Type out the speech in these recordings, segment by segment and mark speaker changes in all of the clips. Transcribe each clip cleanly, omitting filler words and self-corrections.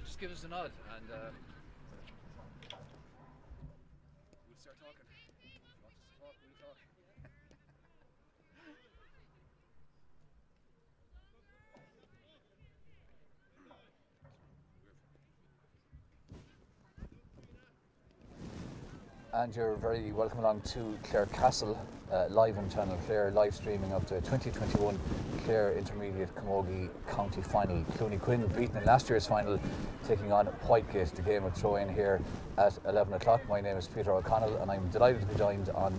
Speaker 1: Just give us a nod and we'll start talking. If you want us to talk, we'll talk. And you're very welcome along to Clare Castle, live on Channel Clare, live streaming of the 2021 Clare Intermediate Camogie County Final. Clooney-Quinn beaten in last year's final, taking on Whitegate. The game will throw in here at 11 o'clock. My name is Peter O'Connell and I'm delighted to be joined on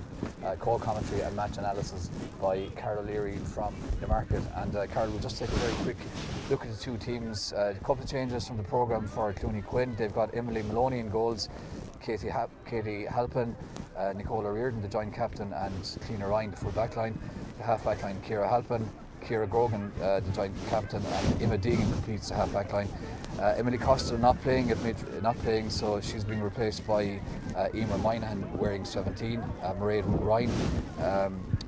Speaker 1: co-commentary and match analysis by Carol O'Leary from Newmarket. And Carol, we'll just take a very quick look at the two teams. A couple of changes from the programme for Clooney-Quinn. They've got Emily Maloney in goals, Katie Halpin, Nicola Reardon, the joint captain, and Cleena Ryan, the full back line. The half back line, Ciara Halpin, Ciara Grogan, the joint captain, and Emma Deegan completes the half back line. Emily Costa not playing, so she's being replaced by Emer Moynihan wearing 17. Mairead Ryan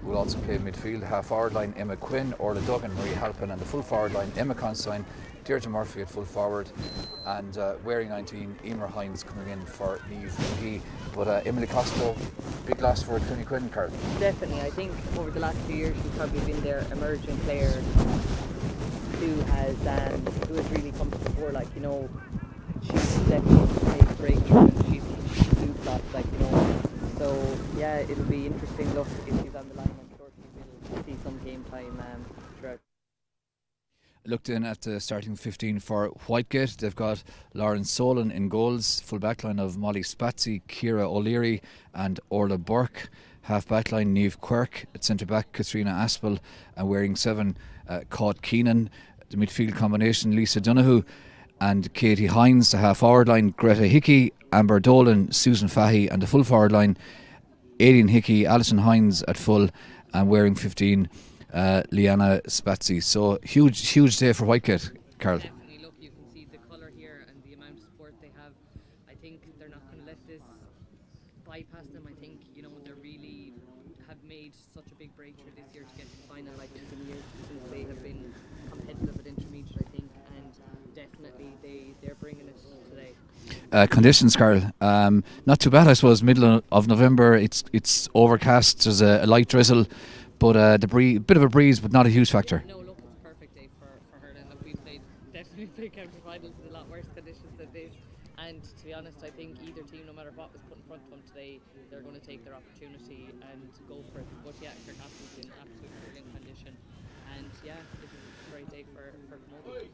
Speaker 1: will also play midfield. Half forward line, Emma Quinn, Orla Duggan, Marie Halpin, and the full forward line, Emma Constein, Deirdre Murphy at full forward, and wearing 19, Emer Hines coming in for Niamh McGee. But Emily Costa, big loss for Clooney-Quinn, Carl.
Speaker 2: Definitely, I think over the last few years she's probably been their emerging player who has really come to the fore. Like, you know, she's definitely made a breakthrough and she's blue plot, like, you know. So yeah, it'll be interesting. Look, if she's on the line, I'm sure she will see some game time throughout.
Speaker 1: Looked in at the starting 15 for Whitegate. They've got Lauren Solon in goals, full back line of Molly Spatsy, Ciara O'Leary and Orla Burke. Half back line, Niamh Quirk. At centre back, Katrina Aspel, and wearing 7, Caught Keenan. The midfield combination, Lisa Donoghue and Katie Hines. The half forward line, Greta Hickey, Amber Dolan, Susan Fahy, and the full forward line, Aileen Hickey, Alison Hines at full, and wearing 15, Liana Spatsy. So huge day for Whitegate, Carl.
Speaker 2: Definitely, look, you can see the colour here and the amount of support they have. I think they're not going to let this bypass them. I think, you know, they really have made such a big breakthrough this year to get to the final. Like, it's been years since they have been competitive at intermediate, I think, and definitely they're bringing it today.
Speaker 1: Conditions, Carl, not too bad, I suppose. Middle of November, it's overcast, there's a light drizzle, but bit of a breeze, but not a huge factor.
Speaker 2: No, look, it's a perfect day for her. And look, we've definitely played county finals in a lot worse conditions than this. And to be honest, I think either team, no matter what was put in front of them today, they're going to take their opportunity and go for it. But yeah, Clare Castle's in absolute brilliant condition. And yeah, it's a great day for Camogie.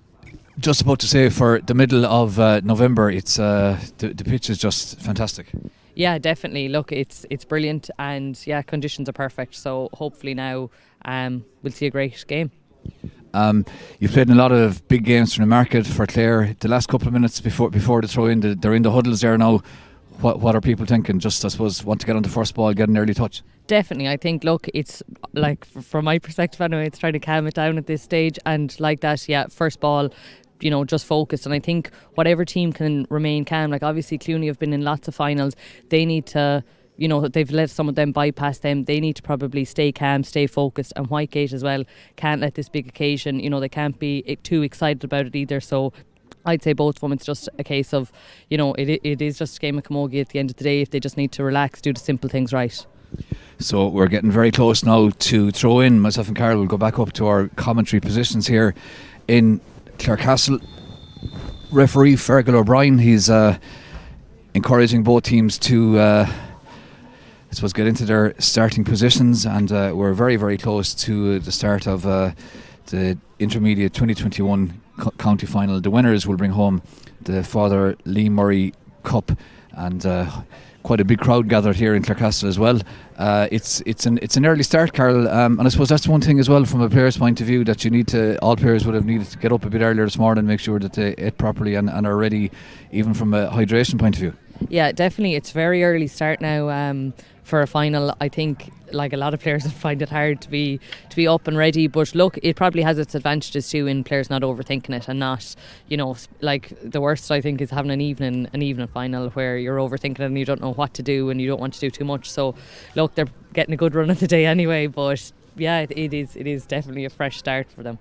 Speaker 1: Just about to say, for the middle of November, it's the pitch is just fantastic.
Speaker 2: Yeah, definitely. Look, it's brilliant, and yeah, conditions are perfect. So hopefully now we'll see a great game.
Speaker 1: You've played in a lot of big games for Newmarket, for Clare. The last couple of minutes before the throw in, they're in the huddles there now. What are people thinking? Just, I suppose, want to get on the first ball, get an early touch.
Speaker 2: Definitely, I think. Look, it's like, from my perspective anyway, it's trying to calm it down at this stage, and like that, yeah, first ball, you know, just focused. And I think whatever team can remain calm, like obviously Clooney have been in lots of finals, they need to, you know, they've let some of them bypass them, they need to probably stay calm, stay focused. And Whitegate as well can't let this big occasion, you know, they can't be too excited about it either. So I'd say both of them, it's just a case of, you know, it is just a game of Camogie at the end of the day. If they just need to relax, do the simple things right.
Speaker 1: So we're getting very close now to throw in. Myself and Carol will go back up to our commentary positions here in Clare Castle. Referee Fergal O'Brien, he's encouraging both teams to I suppose get into their starting positions, and we're very, very close to the start of the Intermediate 2021 County Final. The winners will bring home the Father Lee Murray Cup, and quite a big crowd gathered here in Clarecastle as well. It's an early start, Carol, and I suppose that's one thing as well from a player's point of view, that all players would have needed to get up a bit earlier this morning, make sure that they ate properly and are ready, even from a hydration point of view.
Speaker 2: Yeah, definitely. It's very early start now for a final. I think like a lot of players find it hard to be up and ready, but look, it probably has its advantages too in players not overthinking it and not, like the worst I think is having an evening final where you're overthinking it and you don't know what to do and you don't want to do too much. So look, they're getting a good run of the day anyway, but yeah, it is definitely a fresh start for them.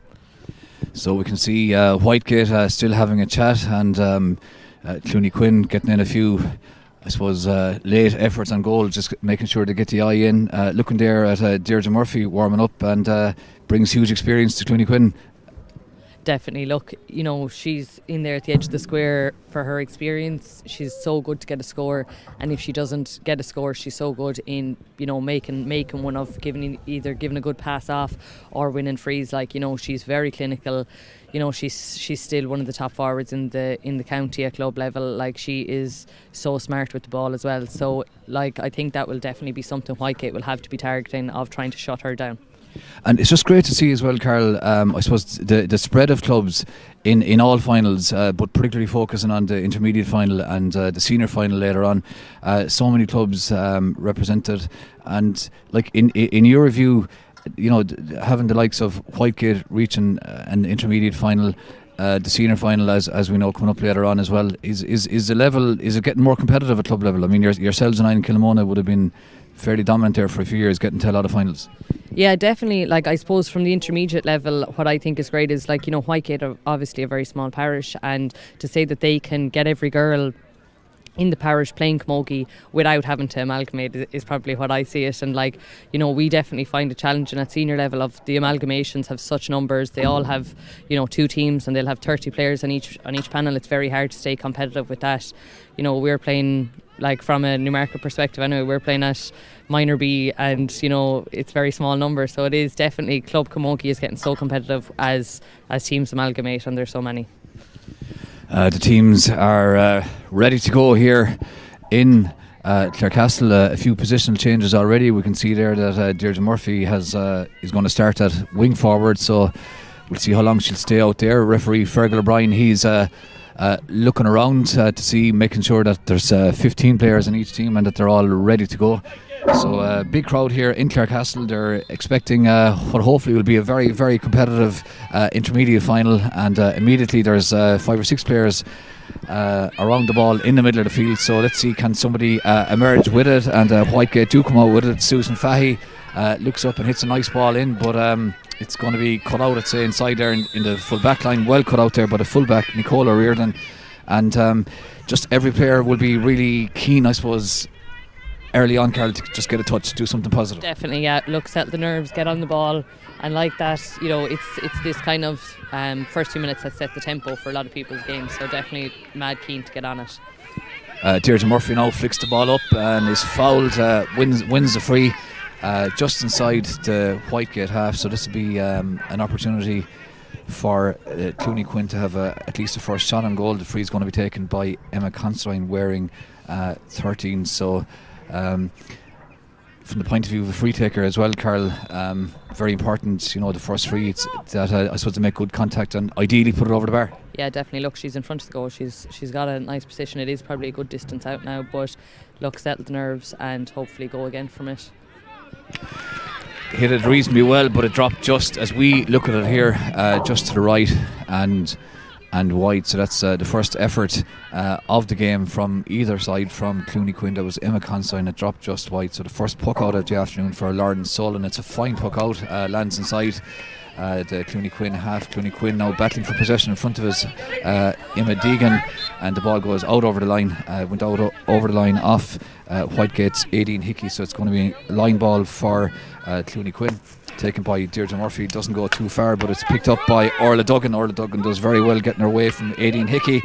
Speaker 1: So we can see Whitegate still having a chat, and Clooney-Quinn getting in a few, I suppose, late efforts on goal, just making sure to get the eye in. Looking there at Deirdre Murphy warming up, and brings huge experience to Clooney-Quinn.
Speaker 2: Definitely. Look, she's in there at the edge of the square for her experience. She's so good to get a score, and if she doesn't get a score, she's so good in making one of either giving a good pass off or winning frees. Like, she's very clinical. She's still one of the top forwards in the county at club level. Like, she is so smart with the ball as well. So like, I think that will definitely be something Whitegate will have to be targeting, of trying to shut her down.
Speaker 1: And it's just great to see as well, Carol, I suppose the spread of clubs in all finals, but particularly focusing on the intermediate final and the senior final later on. So many clubs represented, and like in your review, having the likes of Whitegate reaching an intermediate final, the senior final as we know coming up later on as well, is it getting more competitive at club level? I mean, yourselves and I in Kilmona would have been fairly dominant there for a few years, getting to a lot of finals.
Speaker 2: Yeah, definitely. Like, I suppose from the intermediate level, what I think is great is, like, Whitegate are obviously a very small parish, and to say that they can get every girl in the parish playing camogie without having to amalgamate is probably what I see it. And like, we definitely find it challenging at senior level. Of the amalgamations have such numbers, they all have 2 teams and they'll have 30 players on each panel. It's very hard to stay competitive with that. We're playing, like, from a numerical perspective anyway, we're playing at minor B, and it's very small numbers, so it is definitely, club camogie is getting so competitive as teams amalgamate, and there's so many.
Speaker 1: The teams are ready to go here in Clarecastle. A few positional changes already. We can see there that Deirdre Murphy is going to start at wing forward, so we'll see how long she'll stay out there. Referee Fergal O'Brien, he's looking around to see, making sure that there's 15 players in each team and that they're all ready to go. So big crowd here in Clarecastle. They're expecting what hopefully will be a very, very competitive intermediate final, and immediately there's 5 or 6 players around the ball in the middle of the field. So let's see, can somebody emerge with it, and Whitegate do come out with it. Susan Fahy looks up and hits a nice ball in, but it's going to be cut out, I'd say, inside there in the full back line. Well cut out there by the full back, Nicola Reardon. And just every player will be really keen, I suppose, early on, Carol, to just get a touch, do something positive.
Speaker 2: Definitely, yeah. Look, settle the nerves, get on the ball, and like that, it's this kind of first 2 minutes that set the tempo for a lot of people's games. So definitely mad keen to get on it.
Speaker 1: Deirdre Murphy now flicks the ball up and is fouled, wins the free just inside the Whitegate half. So this will be an opportunity for Clooney-Quinn to have at least a first shot on goal. The free is going to be taken by Emma Considine, wearing 13. So from the point of view of a free taker as well, Carol, very important, the first free, it's that I suppose to make good contact and ideally put it over the bar.
Speaker 2: Yeah, definitely. Look, she's in front of the goal, she's got a nice position. It is probably a good distance out now, but look, settle the nerves and hopefully go again from it.
Speaker 1: Hit it reasonably well, but it dropped just as we look at it here, just to the right and wide. So that's the first effort of the game from either side from Clooney-Quinn. That was Emma Considine. It dropped just wide. So the first puck out of the afternoon for Lauren Solon. It's a fine puck out, lands inside the Clooney-Quinn half. Clooney-Quinn now battling for possession in front of us, Emma Deegan, and the ball goes out over the line, went out over the line off Whitegate's Aideen Hickey. So it's going to be a line ball for Clooney-Quinn, taken by Deirdre Murphy. Doesn't go too far, but it's picked up by Orla Duggan. Orla Duggan does very well getting her away from Aideen Hickey.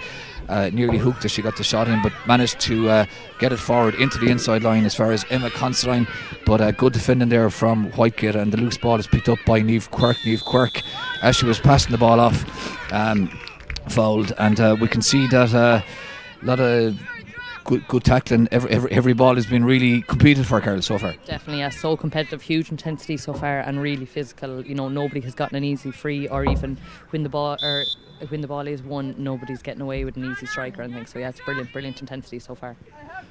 Speaker 1: Nearly hooked as she got the shot in, but managed to get it forward into the inside line as far as Emma Considine. But good defending there from Whitegate, and the loose ball is picked up by Niamh Quirk. Niamh Quirk, as she was passing the ball off, fouled, and we can see that a lot of good tackling. Every ball has been really competed for, Carol, so far.
Speaker 2: Definitely, yeah. So competitive, huge intensity so far, and really physical. You know, nobody has gotten an easy free, or even when the ball is won, nobody's getting away with an easy strike or anything. So yeah, it's brilliant intensity so far.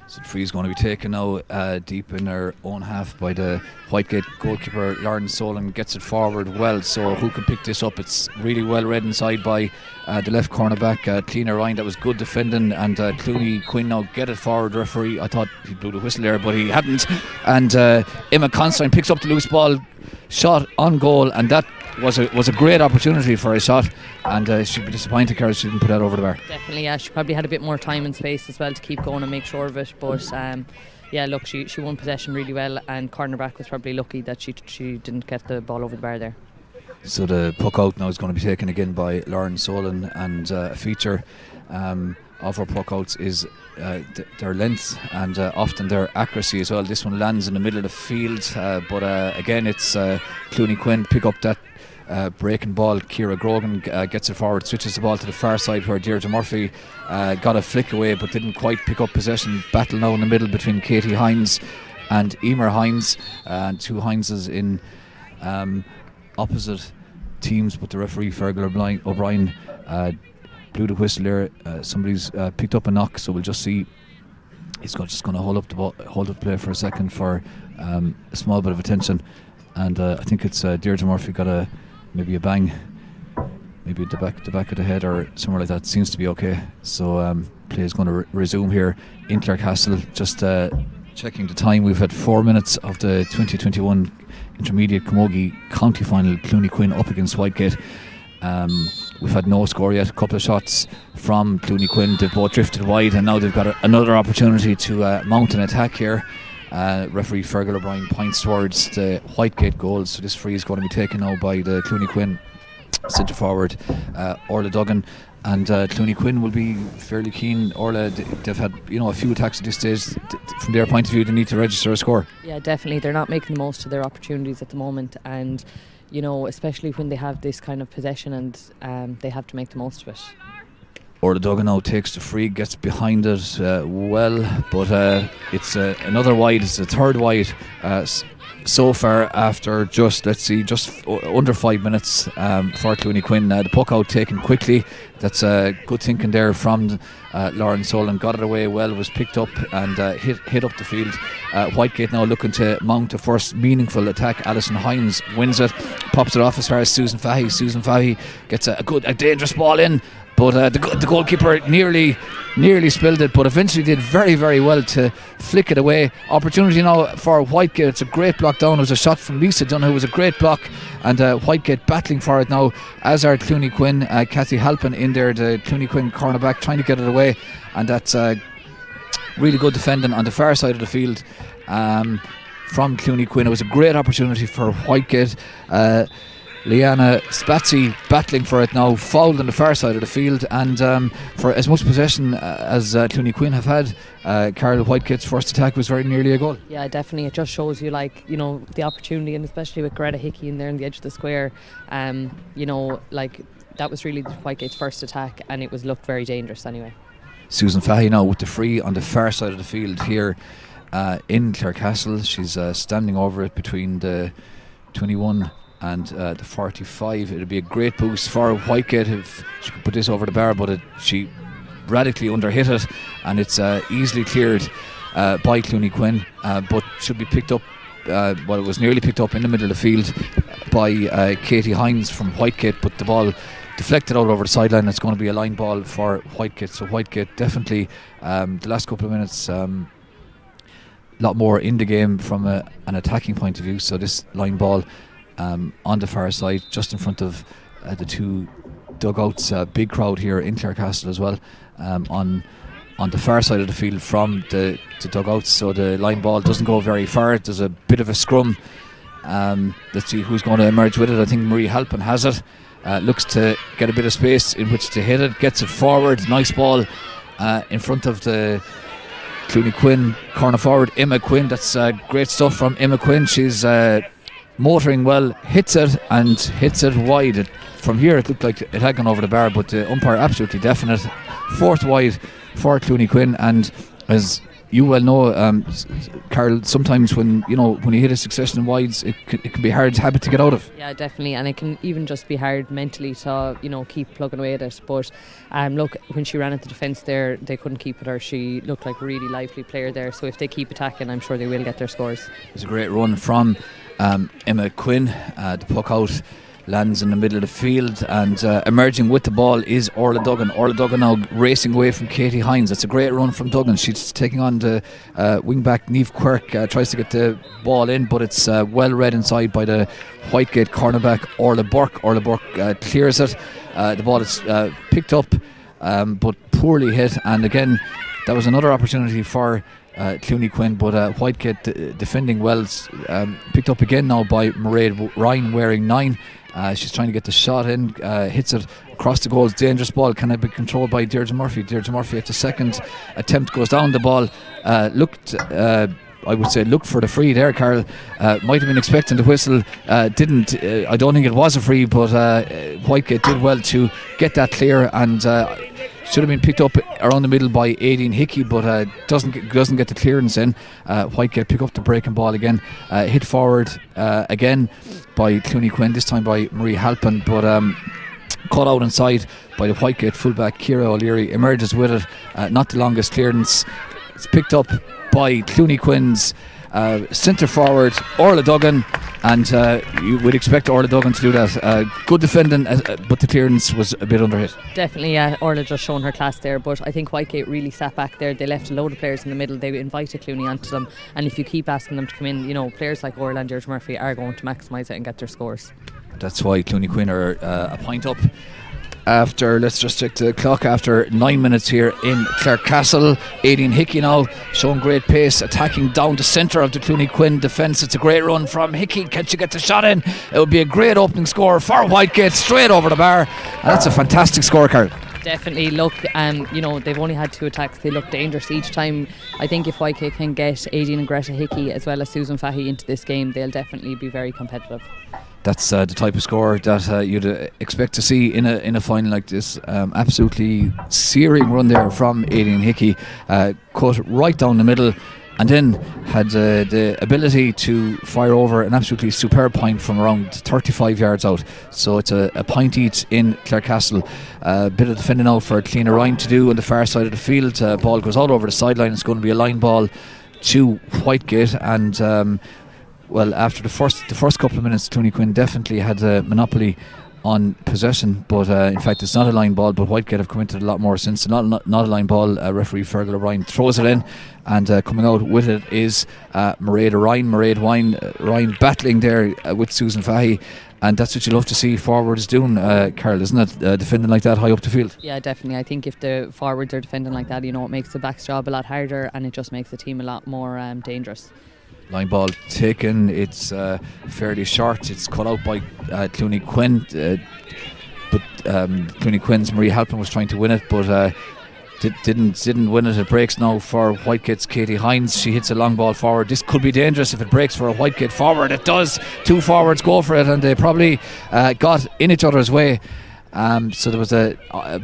Speaker 1: So the free is going to be taken now deep in their own half by the Whitegate goalkeeper. Lauren Solon gets it forward well, so who can pick this up? It's really well read inside by the left cornerback, Cleaner Ryan. That was good defending, and Clooney-Quinn now get it forward. Referee, I thought he blew the whistle there, but he hadn't. And Emma Constantine picks up the loose ball, shot on goal, and that was a great opportunity for a shot, and she'd be disappointed, Carol, she didn't put that over the bar.
Speaker 2: Definitely, yeah. She probably had a bit more time and space as well to keep going and make sure of it, but yeah, look, she won possession really well, and cornerback was probably lucky that she didn't get the ball over the bar there.
Speaker 1: So the puck out now is going to be taken again by Lauren Solon, and a feature of her puck outs is their length and often their accuracy as well. This one lands in the middle of the field, but again it's Clooney-Quinn pick up that breaking ball. Ciara Grogan gets it forward, switches the ball to the far side where Deirdre Murphy got a flick away but didn't quite pick up possession. Battle now in the middle between Katie Hines and Emer Hines, and two Hineses in opposite teams, but the referee Fergal O'Brien blew the whistle there. Somebody's picked up a knock, so we'll just see. He's just going to hold up the play for a second for a small bit of attention, and I think it's Deirdre Murphy got maybe a bang, maybe at the back of the head or somewhere like that. Seems to be okay. So play is going to resume here in Clarecastle. Just checking the time, we've had 4 minutes of the 2021 Intermediate Camogie County Final. Clooney-Quinn up against Whitegate. We've had no score yet. A couple of shots from Clooney-Quinn. They've both drifted wide, and now they've got another opportunity to mount an attack here. Referee Fergal O'Brien points towards the Whitegate goal, so this free is going to be taken now by the Clooney-Quinn centre forward, Orla Duggan. And Clooney-Quinn will be fairly keen. Orla, they've had a few attacks at this stage. From their point of view, they need to register a score. Yeah,
Speaker 2: definitely. They're not making the most of their opportunities at the moment, and especially when they have this kind of possession, and they have to make the most of it.
Speaker 1: Orla Duggan now takes the free, gets behind it well, but it's another wide. It's a third wide so far after just under 5 minutes for Clooney-Quinn. The puck out taken quickly. That's good thinking there from Lauren Solon. Got it away well, was picked up and hit up the field. Whitegate now looking to mount a first meaningful attack. Alison Hines wins it, pops it off as far as Susan Fahy. Susan Fahy gets a dangerous ball in, but the goalkeeper nearly spilled it, but eventually did very, very well to flick it away. Opportunity now for Whitegate. It's a great block down. It was a shot from Lisa Dunn, who was a great block, and Whitegate battling for it now, as are Clooney-Quinn. Cathy Halpin in there, the Clooney-Quinn cornerback, trying to get it away, and that's really good defending on the far side of the field from Clooney-Quinn. It was a great opportunity for Whitegate. Leanna Spatsy battling for it now, fouled on the far side of the field, and for as much possession as Clooney-Quinn have had, Carol, Whitegate's first attack was very nearly a goal.
Speaker 2: Yeah, definitely. It just shows you the opportunity, and especially with Greta Hickey in there in the edge of the square, that was really Whitegate's first attack, and it looked very dangerous anyway.
Speaker 1: Susan Fahy now with the free on the far side of the field here in Clarecastle. She's standing over it between the 21 and the 45. It'll be a great boost for Whitegate if she could put this over the bar, but she radically underhit it, and it's easily cleared by Clooney-Quinn, but should be picked up. It was nearly picked up in the middle of the field by Katie Hines from Whitegate, but the ball deflected out over the sideline. It's going to be a line ball for Whitegate. So Whitegate definitely the last couple of minutes a lot more in the game from an attacking point of view. So this line ball on the far side, just in front of the two dugouts. Big crowd here in Clarecastle as well, on the far side of the field from the dugouts. So the line ball doesn't go very far. There's a bit of a scrum. Let's see who's going to emerge with it. I think Marie Halpin has it. Looks to get a bit of space in which to hit it. Gets it forward. Nice ball in front of the Clooney-Quinn corner forward, Emma Quinn. That's great stuff from Emma Quinn. She's motoring well, hits it wide. From here it looked like it had gone over the bar, but the umpire absolutely definite. Fourth wide for Clooney-Quinn, and As you well know, Carol, sometimes when you hit a succession of wides, it can be a hard habit to get out of.
Speaker 2: Yeah, definitely, and it can even just be hard mentally to keep plugging away at it. But look, when she ran at the defence there, they couldn't keep at her. She looked like a really lively player there. So if they keep attacking, I'm sure they will get their scores.
Speaker 1: It was a great run from Emma Quinn. The puck out lands in the middle of the field, and emerging with the ball is Orla Duggan. Orla Duggan now racing away from Katie Hines. It's a great run from Duggan. She's taking on the wing back Niamh Quirk, tries to get the ball in, but it's well read inside by the Whitegate cornerback Orla Burke. Orla Burke clears it. The ball is picked up but poorly hit, and again that was another opportunity for Clooney-Quinn, but Whitegate defending well. Picked up again now by Mairead Ryan wearing 9. She's trying to get the shot in, hits it across the goal. Dangerous ball. Can it be controlled by Deirdre Murphy? Deirdre Murphy at the second attempt goes down. The ball looked for the free there, Carol. Might have been expecting the whistle. Didn't. I don't think it was a free, but Whitegate did well to get that clear, and should have been picked up around the middle by Aideen Hickey, but doesn't get the clearance in. Whitegate pick up the breaking ball again, hit forward again by Clooney-Quinn, this time by Marie Halpin, but caught out inside by the Whitegate fullback Ciara O'Leary. Emerges with it, not the longest clearance. It's picked up by Clooney-Quinn's centre forward Orla Duggan, and you would expect Orla Duggan to do that. Good defending, but the clearance was a bit under hit.
Speaker 2: Definitely, yeah. Orla just shown her class there, but I think Whitegate really sat back there. They left a load of players in the middle. They invited Clooney onto them, and if you keep asking them to come in, players like Orla and Deirdre Murphy are going to maximise it and get their scores.
Speaker 1: That's why Clooney-Quinn are a point up. After, let's just check the clock, after 9 minutes here in Clarecastle. Aideen Hickey now showing great pace, attacking down the centre of the Clooney-Quinn defence. It's a great run from Hickey. Can she get the shot in? It would be a great opening score for Whitegate, straight over the bar, and that's a fantastic score, Carl.
Speaker 2: Definitely. Look, they've only had 2 attacks. They look dangerous each time. I think if Whitegate can get Aideen and Greta Hickey as well as Susan Fahey into this game, they'll definitely be very competitive.
Speaker 1: That's the type of score that you'd expect to see in a final like this. Absolutely searing run there from Aideen Hickey, cut right down the middle, and then had the ability to fire over an absolutely superb point from around 35 yards out. So it's a point each in Clarecastle. A bit of defending now for Cleena Ryan to do on the far side of the field. Ball goes out over the sideline. It's going to be a line ball to Whitegate, and after the first couple of minutes, Clooney-Quinn definitely had a monopoly on possession, but in fact it's not a line ball, but Whitegate have commented a lot more since. Not a line ball. Referee Fergal O'Brien throws it in, and coming out with it is Mairead Ryan battling there with Susan Fahey, and that's what you love to see forwards doing, Carol, isn't it? Defending like that high up the field.
Speaker 2: Yeah, definitely. I think if the forwards are defending like that, it makes the back's job a lot harder, and it just makes the team a lot more dangerous.
Speaker 1: Line ball taken. It's fairly short. It's cut out by Clooney-Quinn, but Clooney-Quinn's Marie Halpin was trying to win it, but didn't win it. It breaks now for Whitegate's Katie Hines. She hits a long ball forward. This could be dangerous if it breaks for a Whitegate forward. It does. 2 forwards go for it, and they probably got in each other's way. So there was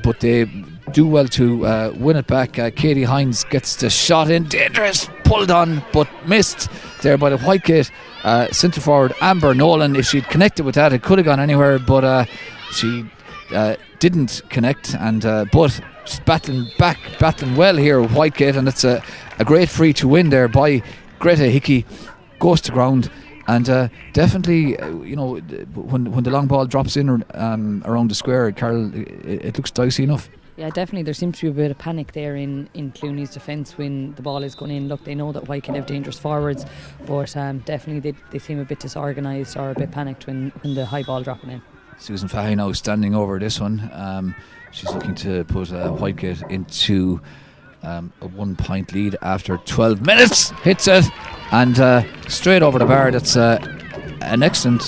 Speaker 1: but they do well to win it back. Katie Hines gets the shot in, dangerous, pulled on but missed there by the Whitegate centre forward Amber Nolan. If she'd connected with that, it could have gone anywhere, but she didn't connect, and but she's battling well here with Whitegate, and it's a great free to win there by Greta Hickey. Goes to ground. And definitely, when the long ball drops in around the square, Carol, it looks dicey enough.
Speaker 2: Yeah, definitely. There seems to be a bit of panic there in Clooney's defence when the ball is going in. Look, they know that White can have dangerous forwards, but definitely they seem a bit disorganised or a bit panicked when the high ball dropping in. Susan
Speaker 1: Fahey now standing over this one. She's looking to put Whitegate into a 1-point lead after 12 minutes. Hits it, and straight over the bar. That's an excellent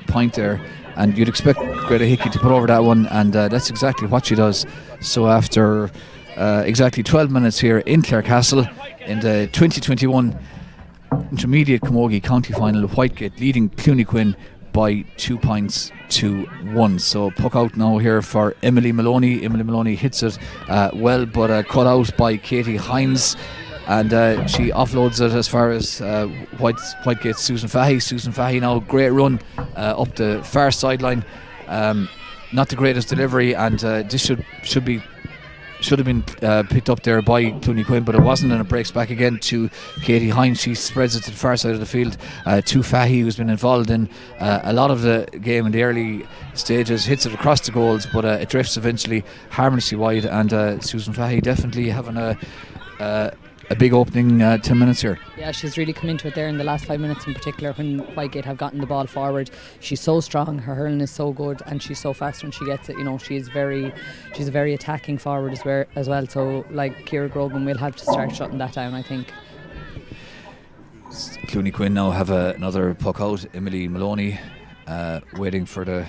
Speaker 1: point there, and you'd expect Greta Hickey to put over that one, and that's exactly what she does. So after exactly 12 minutes here in Clarecastle in the 2021 Intermediate Camogie County Final, Whitegate leading Clooney-Quinn by 2 points to 1. So puck out now here for Emily Maloney. Emily Maloney hits it well, but cut out by Katie Hines. and she offloads it as far as Whitegate's Susan Fahey. Susan Fahey now, great run up the far sideline. Not the greatest delivery, and this should have been picked up there by Clooney-Quinn, but it wasn't, and it breaks back again to Katie Hines. She spreads it to the far side of the field to Fahey, who's been involved in a lot of the game in the early stages, hits it across the goals, but it drifts eventually harmlessly wide, and Susan Fahey definitely having a big opening 10 minutes here.
Speaker 2: Yeah, she's really come into it there in the last 5 minutes in particular when Whitegate have gotten the ball forward. She's so strong, her hurling is so good, and she's so fast when she gets it. You know, she's a very attacking forward as well. So like Ciara Grogan will have to start shutting that down, I think.
Speaker 1: Clooney-Quinn now have another puck out. Emily Maloney waiting for the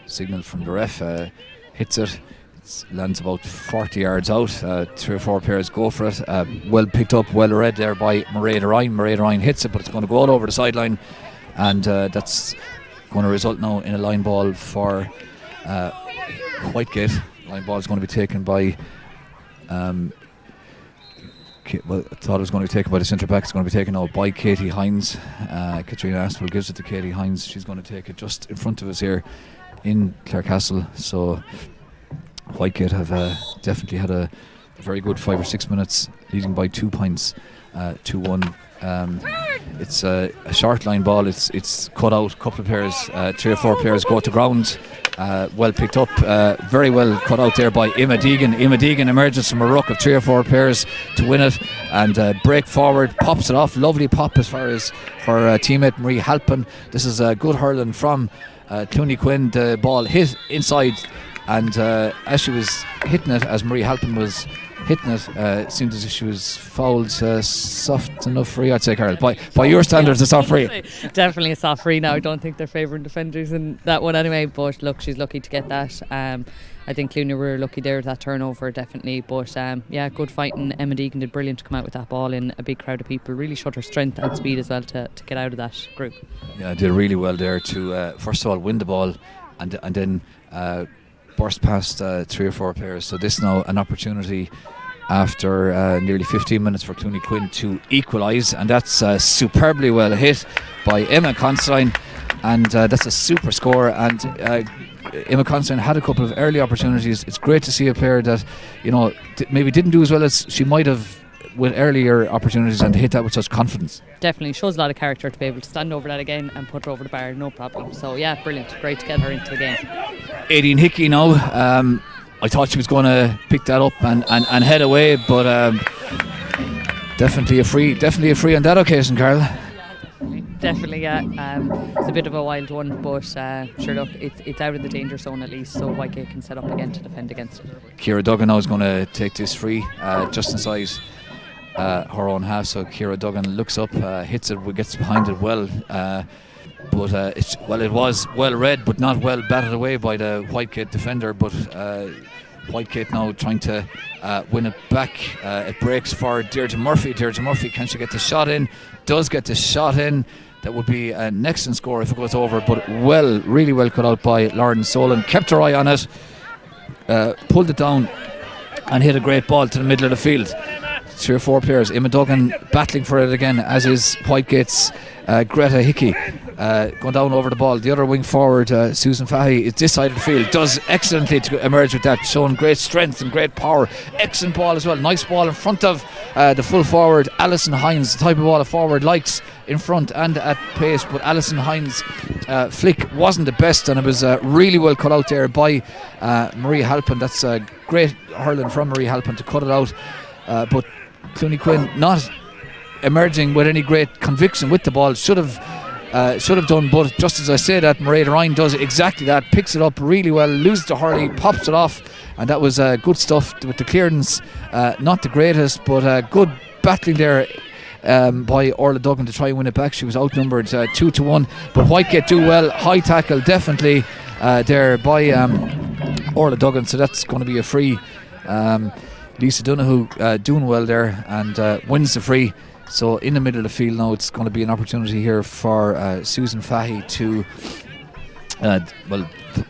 Speaker 1: signal from the ref, hits it. Lands about 40 yards out. 3 or 4 players go for it. Well picked up, well read there by Mairead Ryan. Mairead Ryan hits it, but it's going to go all over the sideline, and that's going to result now in a line ball for Whitegate. Line ball is going to be taken by I thought it was going to be taken by the centre back. It's going to be taken now by Katie Hines. Katrina Aspel gives it to Katie Hines. She's going to take it just in front of us here in Clarecastle. So Whitegate have definitely had a very good 5 or 6 minutes, leading by 2 points, 2-1. It's a short line ball. It's cut out. A couple of players, 3 or 4 players go to ground. Well picked up, very well cut out there by Emma Deegan. Emma Deegan emerges from a ruck of 3 or 4 players to win it, and break forward, pops it off. Lovely pop as far as her teammate Marie Halpin. This is a good hurling from Clooney-Quinn. The ball hit inside, and as she was hitting it, as Marie Halpin was hitting it, it seemed as if she was fouled. Soft enough free, I'd say, Carol. By your standards, it's soft free.
Speaker 2: Definitely a soft free now. I don't think they're favouring defenders in that one anyway, but look, she's lucky to get that. I think Clooney were lucky there with that turnover, definitely. But yeah, good fighting. Emma Deegan did brilliant to come out with that ball in a big crowd of people. Really showed her strength and speed as well to get out of that group. Yeah,
Speaker 1: did really well there to first of all win the ball, and then burst past 3 or 4 players. So this now an opportunity after nearly 15 minutes for Clooney-Quinn to equalise, and that's superbly well hit by Emma Constein, and that's a super score. And Emma Constein had a couple of early opportunities. It's great to see a player that, you know, maybe didn't do as well as she might have with earlier opportunities, and to hit that with such confidence.
Speaker 2: Definitely shows a lot of character to be able to stand over that again and put her over the bar, no problem. So yeah, brilliant, great to get her into the game.
Speaker 1: Aideen Hickey now, I thought she was going to pick that up and head away, but definitely a free on that occasion, Carol.
Speaker 2: Definitely, yeah. It's a bit of a wild one, but sure, look, it's out of the danger zone at least, so Whitegate can set up again to defend against it. Ciara
Speaker 1: Duggan now is going to take this free just inside her own half. So Ciara Duggan looks up, hits it, gets behind it well, but it was well read but not well batted away by the Whitegate defender. But Whitegate now trying to win it back. It breaks for Deirdre Murphy. Deirdre Murphy, can she get the shot in? Does get the shot in. That would be an excellent score if it goes over, but really well cut out by Lauren Solon. Kept her eye on it, pulled it down and hit a great ball to the middle of the field. 3 or 4 players. Emma Duggan battling for it again, as is Whitegate's Greta Hickey, going down over the ball. The other wing forward, Susan Fahey, is this side of the field, does excellently to emerge with that, showing great strength and great power. Excellent ball as well, nice ball in front of the full forward Alison Hines, the type of ball a forward likes in front and at pace. But Alison Hines' flick wasn't the best, and it was really well cut out there by Marie Halpin. That's great hurling from Marie Halpin to cut it out, but Clooney-Quinn not emerging with any great conviction with the ball. Should have done, but just as I say that, Mairead Ryan does exactly that, picks it up really well, loses the hurley, pops it off, and that was good stuff with the clearance. Not the greatest, but good battling there by Orla Duggan to try and win it back. She was outnumbered 2-1, but Whitegate do well. High tackle definitely there by Orla Duggan, so that's going to be a free. Lisa Donoghue doing well there and wins the free. So in the middle of the field now, it's going to be an opportunity here for Susan Fahey to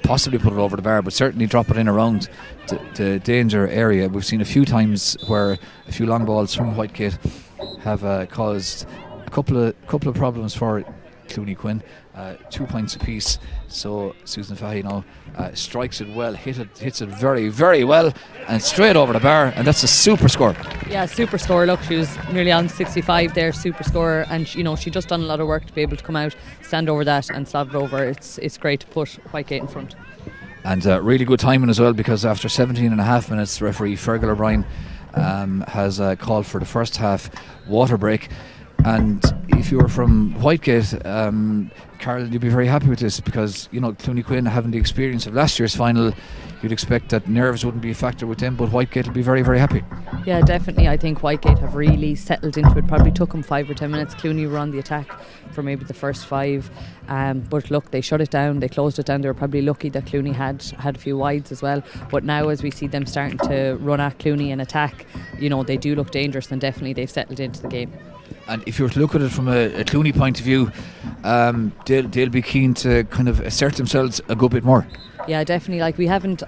Speaker 1: possibly put it over the bar, but certainly drop it in around the danger area. We've seen a few times where a few long balls from Whitegate have caused a couple of problems for Clooney-Quinn. 2 points apiece. So Susan Fahy now strikes it well, hits it very, very well, and straight over the bar, and that's a super score.
Speaker 2: Yeah, super score. Look, she was nearly on 65 there, super score, and she just done a lot of work to be able to come out, stand over that, and slap it over. It's great to put Whitegate in front.
Speaker 1: And really good timing as well, because after 17 and a half minutes, referee Fergal O'Brien has called for the first half water break. And if you were from Whitegate, Carol, you'd be very happy with this, because Clooney-Quinn, having the experience of last year's final, you'd expect that nerves wouldn't be a factor with them, but Whitegate will be very, very happy.
Speaker 2: Yeah, definitely. I think Whitegate have really settled into it. Probably took them 5 or 10 minutes. Clooney were on the attack for maybe the first 5, but look, they shut it down, they closed it down. They were probably lucky that Clooney had a few wides as well, but now as we see them starting to run at Clooney and attack, they do look dangerous, and definitely they've settled into the game.
Speaker 1: And if you were to look at it from a Clooney point of view, they'll be keen to kind of assert themselves a good bit more.
Speaker 2: Yeah, definitely. I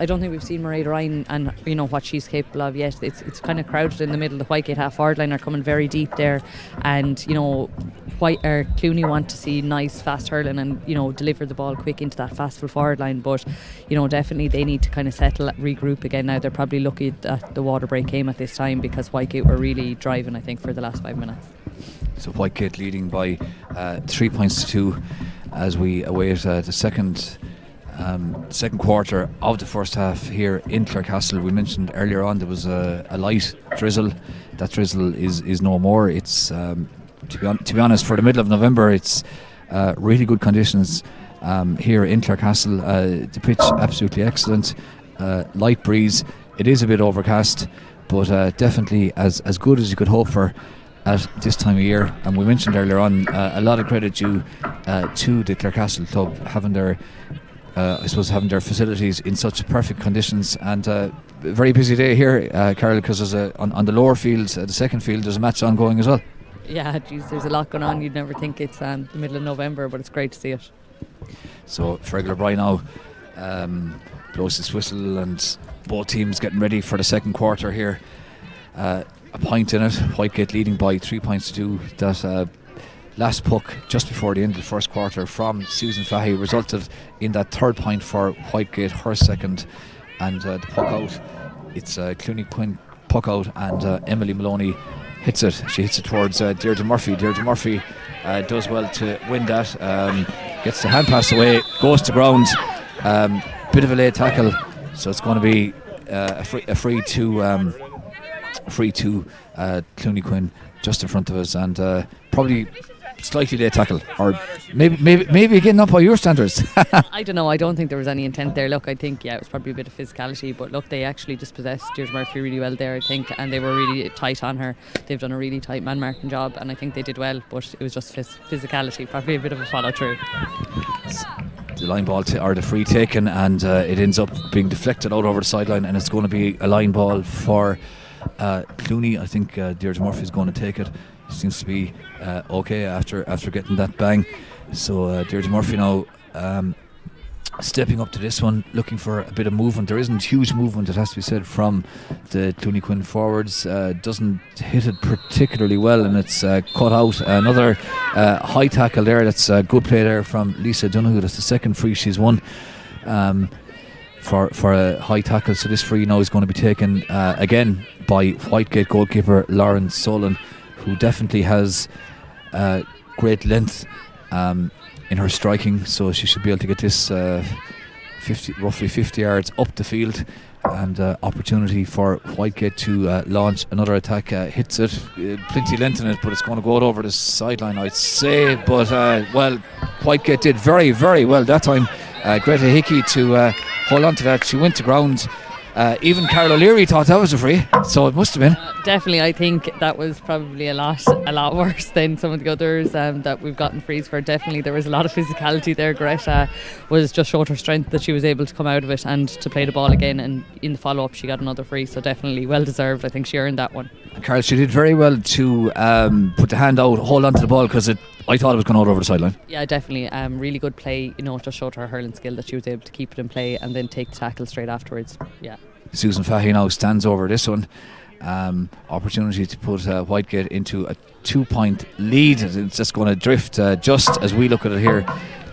Speaker 2: don't think we've seen Mairead Ryan and what she's capable of yet. It's kind of crowded in the middle. The Whitegate half forward line are coming very deep there, and Clooney want to see nice fast hurling and deliver the ball quick into that fast full forward line. But definitely they need to kind of settle, regroup again. Now they're probably lucky that the water break came at this time, because Whitegate were really driving, I think, for the last 5 minutes.
Speaker 1: So Whitegate leading by 3 points to 2 as we await the second quarter of the first half here in Clarecastle. We mentioned earlier on there was a light drizzle. That drizzle is no more. It's to be honest, for the middle of November, it's really good conditions here in Clarecastle. The pitch absolutely excellent. Light breeze. It is a bit overcast, but definitely as good as you could hope for at this time of year. And we mentioned earlier on a lot of credit due to the Clarecastle club having their facilities in such perfect conditions. And a very busy day here, Carol, because there's on the lower field, the second field, there's a match ongoing as well.
Speaker 2: Yeah, geez, there's a lot going on. You'd never think it's the middle of November, but it's great to see it.
Speaker 1: So Fergal O'Brien now blows his whistle, and both teams getting ready for the second quarter here. A point in it. Whitegate leading by 3 points to 2. That last puck just before the end of the first quarter from Susan Fahy resulted in that third point for Whitegate, her second, and the puck out. It's Clooney-Quinn puck out, and Emily Maloney hits it. She hits it towards Deirdre Murphy. Deirdre Murphy does well to win that. Gets the hand pass away, goes to ground. Bit of a late tackle, so it's going to be a free to Clooney-Quinn just in front of us, and probably slightly late tackle, or maybe again not by your standards.
Speaker 2: I don't know. I don't think there was any intent there. Look, I think it was probably a bit of physicality, but look, they actually dispossessed Deirdre Murphy really well there, I think, and they were really tight on her. They've done a really tight man marking job, and I think they did well, but it was just physicality, probably a bit of a follow through.
Speaker 1: The line ball or the free taken, and it ends up being deflected out over the sideline, and it's going to be a line ball for Clooney. I think Deirdre Murphy is going to take it. Seems to be okay after getting that bang. So Deirdre Murphy now stepping up to this one, looking for a bit of movement. There isn't huge movement, it has to be said, from the Clooney-Quinn forwards. Doesn't hit it particularly well, and it's cut out. Another high tackle there. That's a good play there from Lisa Donoghue. That's the second free she's won for a high tackle. So this free now is going to be taken again by Whitegate goalkeeper Lauren Solon, who definitely has great length in her striking, so she should be able to get this roughly 50 yards up the field, and opportunity for Whitegate to launch another attack. Hits it, plenty length in it, but it's going to go out over the sideline, I'd say. But Whitegate did very, very well that time. Greta Hickey to hold on to that. She went to ground. Even Carol O'Leary thought that was a free, so it must have been.
Speaker 2: Definitely, I think that was probably a lot worse than some of the others that we've gotten frees for. Definitely, there was a lot of physicality there. Greta was just showed her strength that she was able to come out of it and to play the ball again. And in the follow-up, she got another free, so definitely well deserved. I think she earned that one.
Speaker 1: Carol, she did very well to put the hand out, hold on to the ball, because I thought it was going out over the sideline.
Speaker 2: Yeah, definitely. Really good play. Just showed her hurling skill that she was able to keep it in play and then take the tackle straight afterwards. Yeah.
Speaker 1: Susan Fahy now stands over this one, opportunity to put Whitegate into a 2-point lead. It's just going to drift just as we look at it here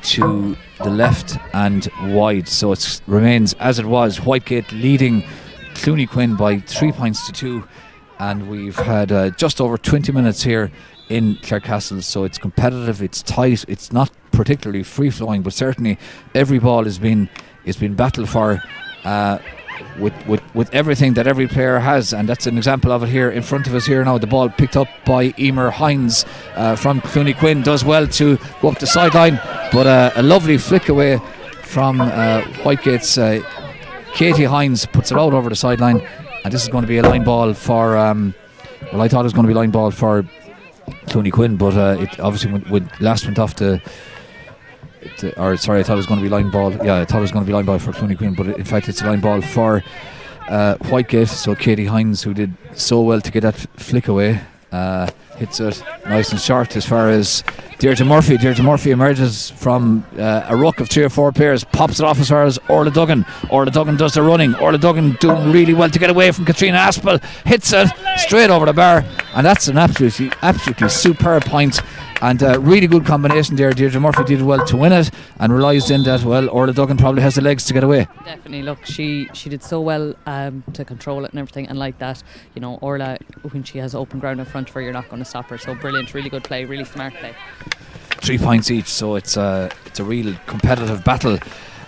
Speaker 1: to the left and wide, so it remains as it was. Whitegate leading Clooney-Quinn by 3 points to 2, and we've had just over 20 minutes here in Clarecastle, so it's competitive, it's tight, it's not particularly free-flowing, but certainly every ball has been battled for with everything that every player has, and that's an example of it here in front of us here now. The ball picked up by Emer Hines from Clooney-Quinn, does well to go up the sideline, but a lovely flick away from Whitegate's Katie Hines puts it out over the sideline, and this is going to be a line ball for I thought it was going to be a line ball for Clooney-Quinn, but it obviously went off I thought it was going to be line ball. Yeah, I thought it was going to be line ball for Clooney-Quinn, but in fact it's a line ball for Whitegate. So Katie Hines, who did so well to get that flick away, hits it nice and short as far as Deirdre Murphy. Deirdre Murphy emerges from a ruck of 3 or 4 players, pops it off as far as Orla Duggan. Orla Duggan does the running. Orla Duggan doing really well to get away from Katrina Aspel. Hits it straight over the bar, and that's an absolutely superb point. And really good combination there. Deirdre Murphy did well to win it and realised in that, well, Orla Duggan probably has the legs to get away.
Speaker 2: Definitely, look, she did so well to control it and everything, and like that, you know, Orla, when she has open ground in front of her, you're not going to stop her. So brilliant, really good play, really smart play.
Speaker 1: 3 points each, so it's a real competitive battle.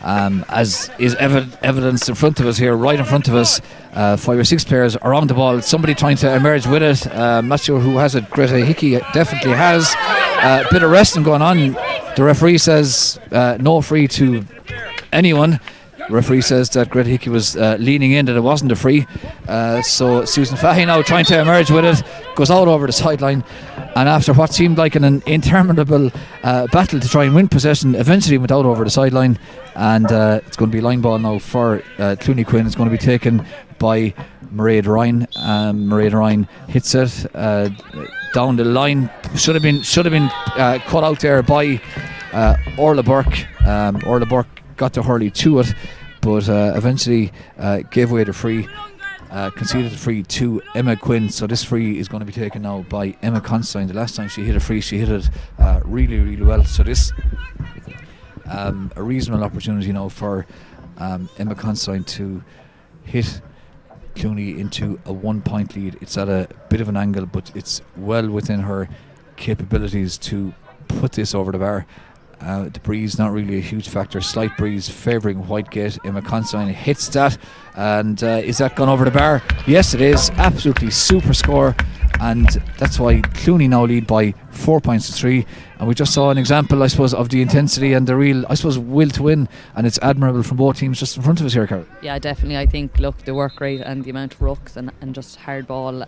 Speaker 1: As is evidenced in front of us here, right in front of us, 5 or 6 players around the ball, somebody trying to emerge with it. I'm not sure who has it. Greta Hickey definitely has. A bit of wrestling going on. The referee says no free to anyone. The referee says that Greta Hickey was leaning in, that it wasn't a free. So Susan Fahy now trying to emerge with it, goes out over the sideline, and after what seemed like an interminable battle to try and win possession, eventually went out over the sideline, and it's going to be line ball now for Clooney-Quinn. It's going to be taken by Mairead Ryan. Mairead Ryan hits it down the line. Should have been cut out there by Orla Burke. Orla Burke got to hurley to it, but eventually gave away the free, conceded the free to Emma Quinn. So this free is going to be taken now by Emma Constantine. The last time she hit a free, she hit it really, really well. So this a reasonable opportunity now for Emma Constantine to hit Clooney into a 1-point lead. It's at a bit of an angle, but it's well within her capabilities to put this over the bar. The breeze not really a huge factor. Slight breeze favouring Whitegate. Emma Constantine hits that, and is that gone over the bar? Yes, it is. Absolutely super score, and that's why Clooney now lead by 4 points to 3. And we just saw an example, I suppose, of the intensity and the real, I suppose, will to win, and it's admirable from both teams just in front of us here, Carol.
Speaker 2: Yeah, definitely. I think, look, the work rate and the amount of rucks and just hard ball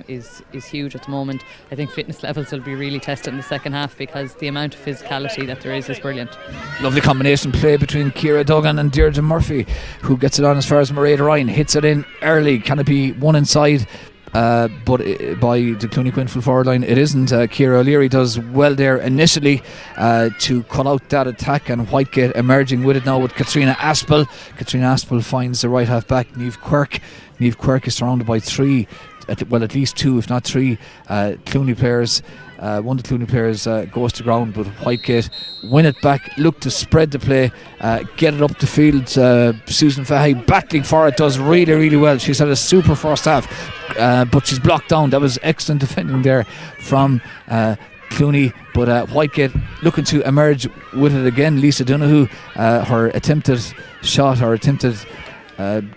Speaker 2: is huge at the moment. I think fitness levels will be really tested in the second half, because the amount of physicality that there is brilliant. Lovely
Speaker 1: combination play between Ciara Duggan and Deirdre Murphy, who gets it on as far as Mairead Ryan, hits it in early. Can it be one inside? But by the Clooney-Quinn full forward line, it isn't. Ciara O'Leary does well there initially to cut out that attack, and Whitegate emerging with it now with Katrina Aspel. Katrina Aspel finds the right half back, Niamh Quirk. Niamh Quirk is surrounded by 3, at least 2 if not 3 Clooney players. One of the Clooney players goes to ground, but Whitegate win it back, look to spread the play, get it up the field. Susan Fahy battling for it, does really, really well. She's had a super first half, but she's blocked down. That was excellent defending there from Clooney, but Whitegate looking to emerge with it again. Lisa Donoghue, her attempted shot, her attempted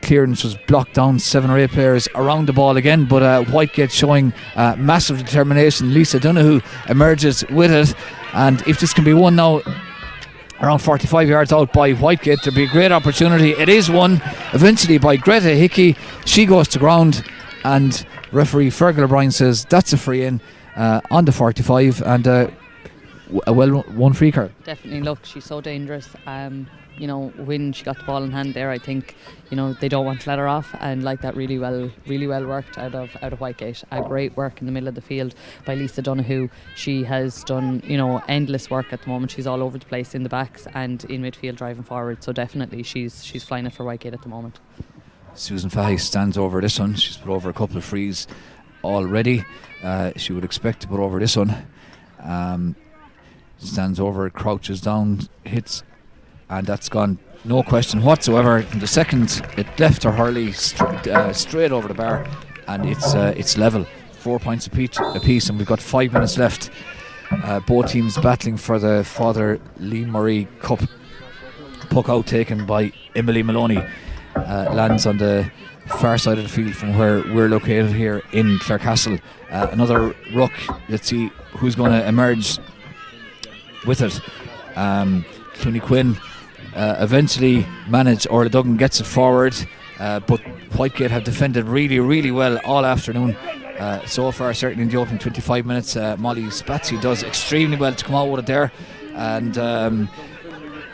Speaker 1: clearance was blocked down. 7 or 8 players around the ball again, but Whitegate showing massive determination. Lisa Donoghue emerges with it, and if this can be won now around 45 yards out by Whitegate, there'll be a great opportunity. It is won eventually by Greta Hickey. She goes to ground, and referee Fergal O'Brien says that's a free in on the 45, and a well won free card.
Speaker 2: Definitely, look, she's so dangerous. You know, when she got the ball in hand there, I think, you know, they don't want to let her off, and like that, really well worked out of Whitegate. Great work in the middle of the field by Lisa Donoghue. She has done, you know, endless work at the moment. She's all over the place in the backs and in midfield driving forward, so definitely she's flying it for Whitegate at the moment.
Speaker 1: Susan Fahey stands over this one. She's put over a couple of frees already. She would expect to put over this one. Stands over, crouches down, hits, and that's gone. No question whatsoever. In the second, it left her hurley straight over the bar, and it's level. 4 points apiece, and we've got 5 minutes left. Both teams battling for the Father Lee Murray Cup. Puck out taken by Emily Maloney. Lands on the far side of the field from where we're located here in Clarecastle. Another ruck. Let's see who's going to emerge with it. Clooney-Quinn eventually managed, or Duggan gets it forward, but Whitegate have defended really, really well all afternoon. So far, certainly in the opening 25 minutes, Molly Spatsy does extremely well to come out with it there, and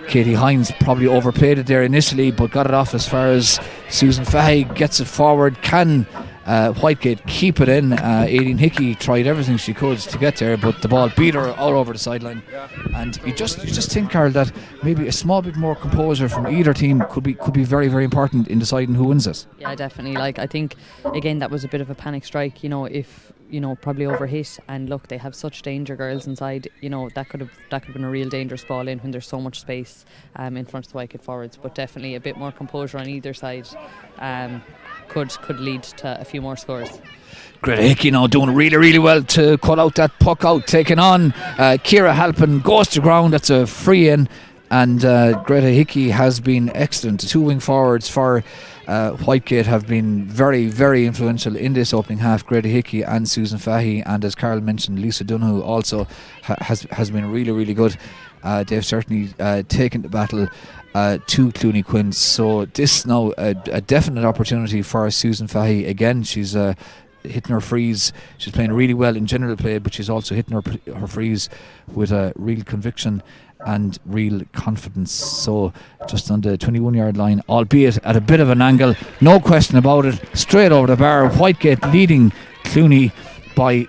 Speaker 1: Katie Hines probably overplayed it there initially, but got it off as far as Susan Fahey gets it forward. Can Whitegate keep it in? Aileen Hickey tried everything she could to get there, but the ball beat her all over the sideline. And you just think, Carl, that maybe a small bit more composure from either team could be very, very important in deciding who wins this.
Speaker 2: Yeah, definitely. Like, I think again that was a bit of a panic strike. If probably overhit, and look, they have such danger girls inside. That could have been a real dangerous ball in when there's so much space in front of the Whitegate forwards. But definitely a bit more composure on either side could lead to a few more scores.
Speaker 1: Greta Hickey now doing really, really well to cut out that puck out, taking on Ciara Halpin, goes to ground. That's a free in, and Greta Hickey has been excellent. The two wing forwards for Whitegate have been very, very influential in this opening half. Greta Hickey and Susan Fahey, and as Carl mentioned, Lisa Donoghue also has been really, really good. They've certainly taken the battle to Clooney-Quinn. So this now a definite opportunity for Susan Fahey. Again, she's hitting her frees. She's playing really well in general play, but she's also hitting her frees with a real conviction and real confidence. So just on the 21-yard line, albeit at a bit of an angle, no question about it, straight over the bar. Whitegate leading Clooney by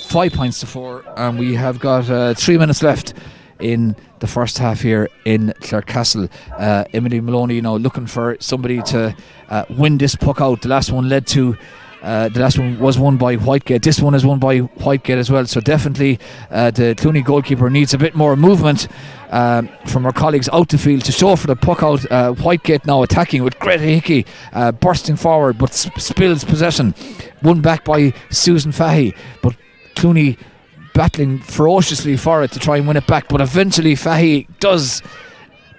Speaker 1: 5 points to 4, and we have got 3 minutes left in the first half here in Clarecastle. Emily Maloney looking for somebody to win this puck out. The last one was won by Whitegate. This one is won by Whitegate as well. So definitely the Clooney goalkeeper needs a bit more movement from her colleagues out the field to show for the puck out. Whitegate now attacking with Greta Hickey bursting forward, but spills possession. Won back by Susan Fahey, but Clooney battling ferociously for it to try and win it back, but eventually Fahey does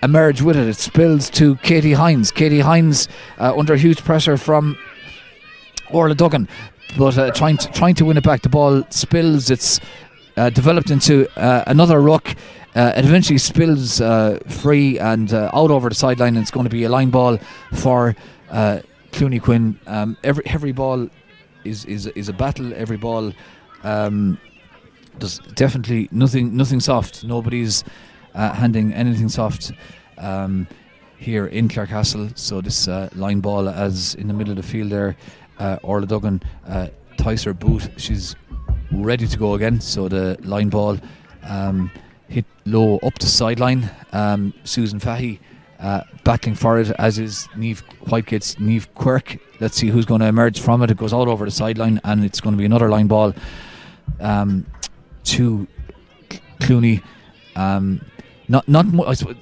Speaker 1: emerge with it. It spills to Katie Hines. Katie Hines under huge pressure from Orla Duggan, but trying to win it back. The ball spills. It's developed into another ruck. It eventually spills free and out over the sideline, and it's going to be a line ball for Clooney-Quinn. Every ball is a battle. Every ball there's definitely nothing soft. Nobody's handing anything soft here in Clarecastle. So this line ball, as in the middle of the field there, Orla Duggan ties her boot. She's ready to go again. So the line ball hit low up the sideline. Susan Fahey battling for it, as is Whitegate's Niamh Quirk. Let's see who's going to emerge from it. It goes out over the sideline, and it's going to be another line ball to Clooney.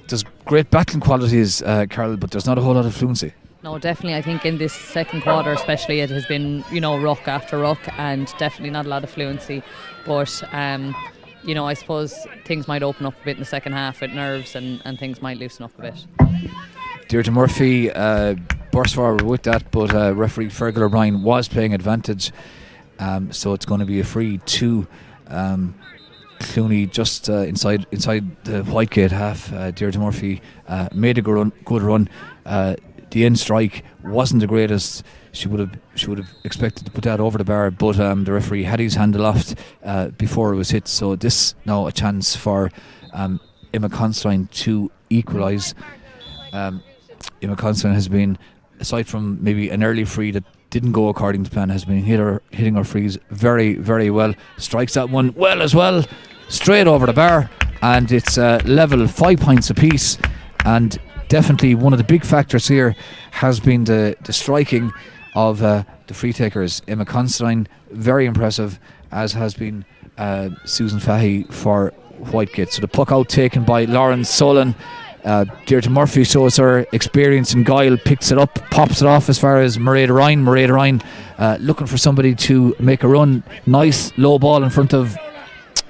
Speaker 1: There's great battling qualities, Carol, but there's not a whole lot of fluency.
Speaker 2: No, definitely. I think in this second quarter especially, it has been, ruck after ruck, and definitely not a lot of fluency. But I suppose things might open up a bit in the second half with nerves, and things might loosen up a bit.
Speaker 1: Deirdre Murphy burst forward with that, but referee Fergal O'Brien was playing advantage, so it's going to be a free to Clooney just inside the Whitegate half. Deirdre Murphy made a good run. The end strike wasn't the greatest. She would have expected to put that over the bar, but the referee had his hand aloft before it was hit. So this now a chance for Emma Constein to equalise. Emma Constein has been, aside from maybe an early free that didn't go according to plan, has been hitting her frees very, very well. Strikes that one well as well, straight over the bar, and it's level, 5 points apiece. And definitely one of the big factors here has been the striking of the free takers. Emma Constein, very impressive, as has been Susan Fahey for Whitegate. So the puck out taken by Lauren Solon. Deirdre Murphy shows her experience and guile, picks it up, pops it off as far as Mairead Ryan. Mairead Ryan looking for somebody to make a run. Nice low ball in front of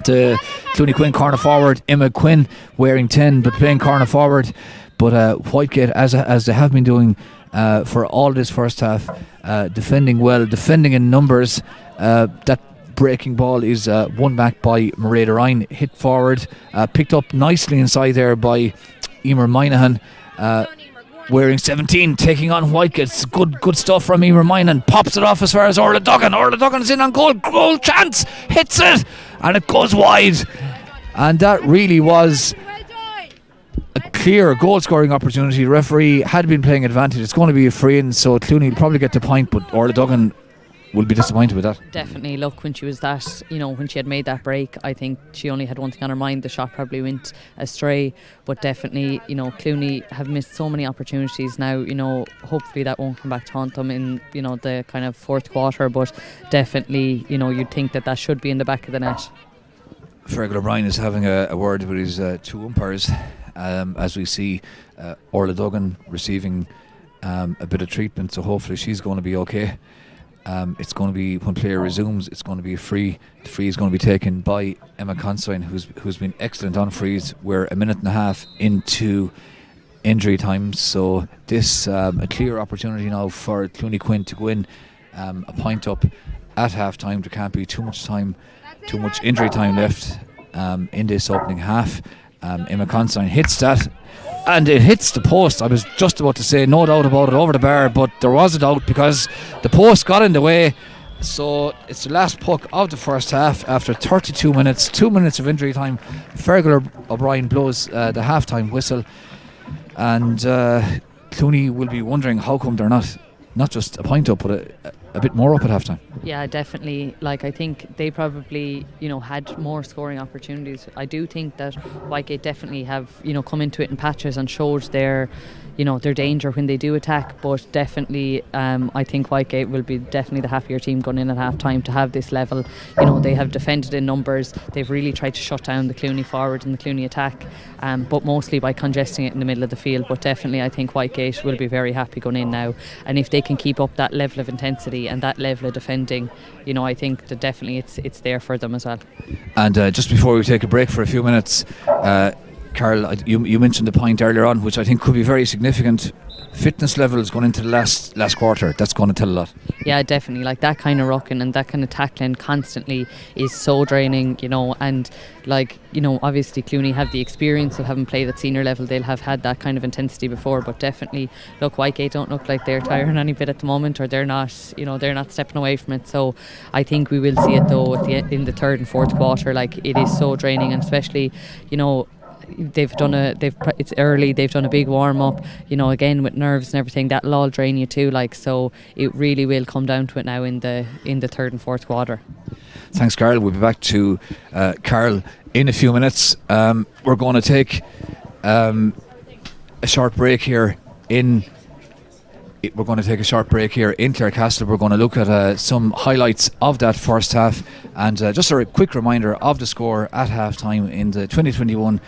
Speaker 1: the Clooney-Quinn corner forward. Emma Quinn wearing 10 but playing corner forward. But Whitegate, as they have been doing for all this first half, defending well, defending in numbers. That breaking ball is won back by Mairead Ryan, hit forward, picked up nicely inside there by Emer Minahan, wearing 17, taking on Whitegate. It's good stuff from Emer Minahan. Pops it off as far as Orla Duggan. Orla Duggan is in on goal chance, hits it, and it goes wide. And that really was a clear goal scoring opportunity. The referee had been playing advantage. It's going to be a free in, so Clooney will probably get the point, but Orla Duggan will be disappointed with that.
Speaker 2: Definitely. Look, when she was that, when she had made that break, I think she only had one thing on her mind. The shot probably went astray, but definitely, Clooney have missed so many opportunities now. Hopefully that won't come back to haunt them in, the kind of fourth quarter, but definitely, you'd think that should be in the back of the net.
Speaker 1: Fergal O'Brien is having a word with his two umpires, as we see Orla Duggan receiving a bit of treatment, so hopefully she's going to be okay. It's going to be, when player resumes, it's going to be a free. The free is going to be taken by Emma Constein, who's been excellent on frees. We're a minute and a half into injury time, so this a clear opportunity now for Clooney-Quinn to go in a point up at half time. There can't be too much injury time left in this opening half. Emma Constein hits that, and it hits the post. I was just about to say no doubt about it, over the bar, but there was a doubt because the post got in the way. So it's the last puck of the first half after 32 minutes, 2 minutes of injury time. Fergal O'Brien blows the half-time whistle, and Clooney will be wondering how come they're not just a point up, but a bit more up at half-time.
Speaker 2: Yeah, definitely. I think they probably, had more scoring opportunities. I do think that Whitegate definitely have, come into it in patches and showed their danger when they do attack. But definitely, I think Whitegate will be definitely the happier team going in at half time to have this level. They have defended in numbers. They've really tried to shut down the Clooney forward and the Clooney attack, but mostly by congesting it in the middle of the field. But definitely, I think Whitegate will be very happy going in now. And if they can keep up that level of intensity and that level of defending, I think that definitely it's there for them as well. And
Speaker 1: just before we take a break for a few minutes, Carol, you mentioned the point earlier on, which I think could be very significant. Fitness levels going into the last quarter, that's going to tell a lot.
Speaker 2: Yeah, definitely. That kind of rucking and that kind of tackling constantly is so draining, and obviously Clooney have the experience of having played at senior level. They'll have had that kind of intensity before, but definitely, look, Whitegate don't look like they're tiring any bit at the moment, or they're not stepping away from it. So I think we will see it though in the third and fourth quarter. It is so draining, and especially, it's early, they've done a big warm up, again with nerves and everything, that'll all drain you too, so it really will come down to it now in the third and fourth quarter.
Speaker 1: Thanks, Carl. We'll be back to Carl in a few minutes. We're going to take a short break here in Clarecastle. We're going to look at some highlights of that first half, and just a quick reminder of the score at half time in the 2021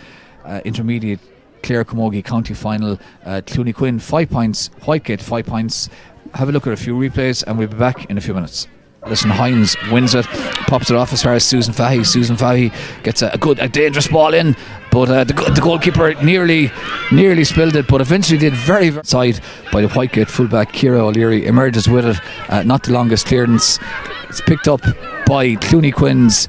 Speaker 1: intermediate Clare Camogie County Final. Clooney-Quinn 5 points, Whitegate 5 points. Have a look at a few replays and we'll be back in a few minutes. Listen, Hines wins it, pops it off as far as Susan Fahey. Susan Fahey gets a dangerous ball in, but the goalkeeper nearly spilled it, but eventually did very side by the Whitegate fullback Ciara O'Leary, emerges with it. Not the longest clearance. It's picked up by Clooney-Quinn's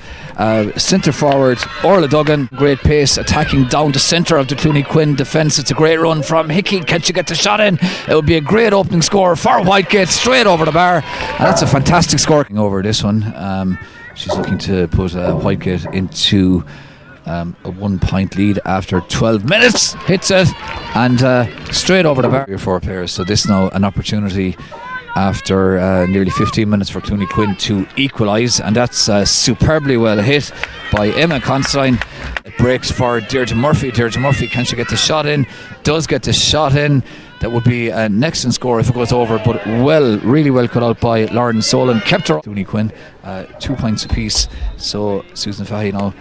Speaker 1: centre forward Orla Duggan. Great pace, attacking down the centre of the Clooney-Quinn defence. It's a great run from Hickey. Can she get the shot in? It would be a great opening score for Whitegate, straight over the bar, and that's a fantastic score over this one. She's looking to put Whitegate into a 1 point lead after 12 minutes. Hits it and straight over the bar. 4 players, so this now an opportunity after nearly 15 minutes for Clooney-Quinn to equalise, and that's superbly well hit by Emma Considine. It breaks for Deirdre Murphy. Deirdre Murphy, can she get the shot in? Does get the shot in. That would be an excellent score if it goes over, but really well cut out by Lauren Solon. Kept her. Clooney-Quinn, 2 points apiece. So Susan Fahy now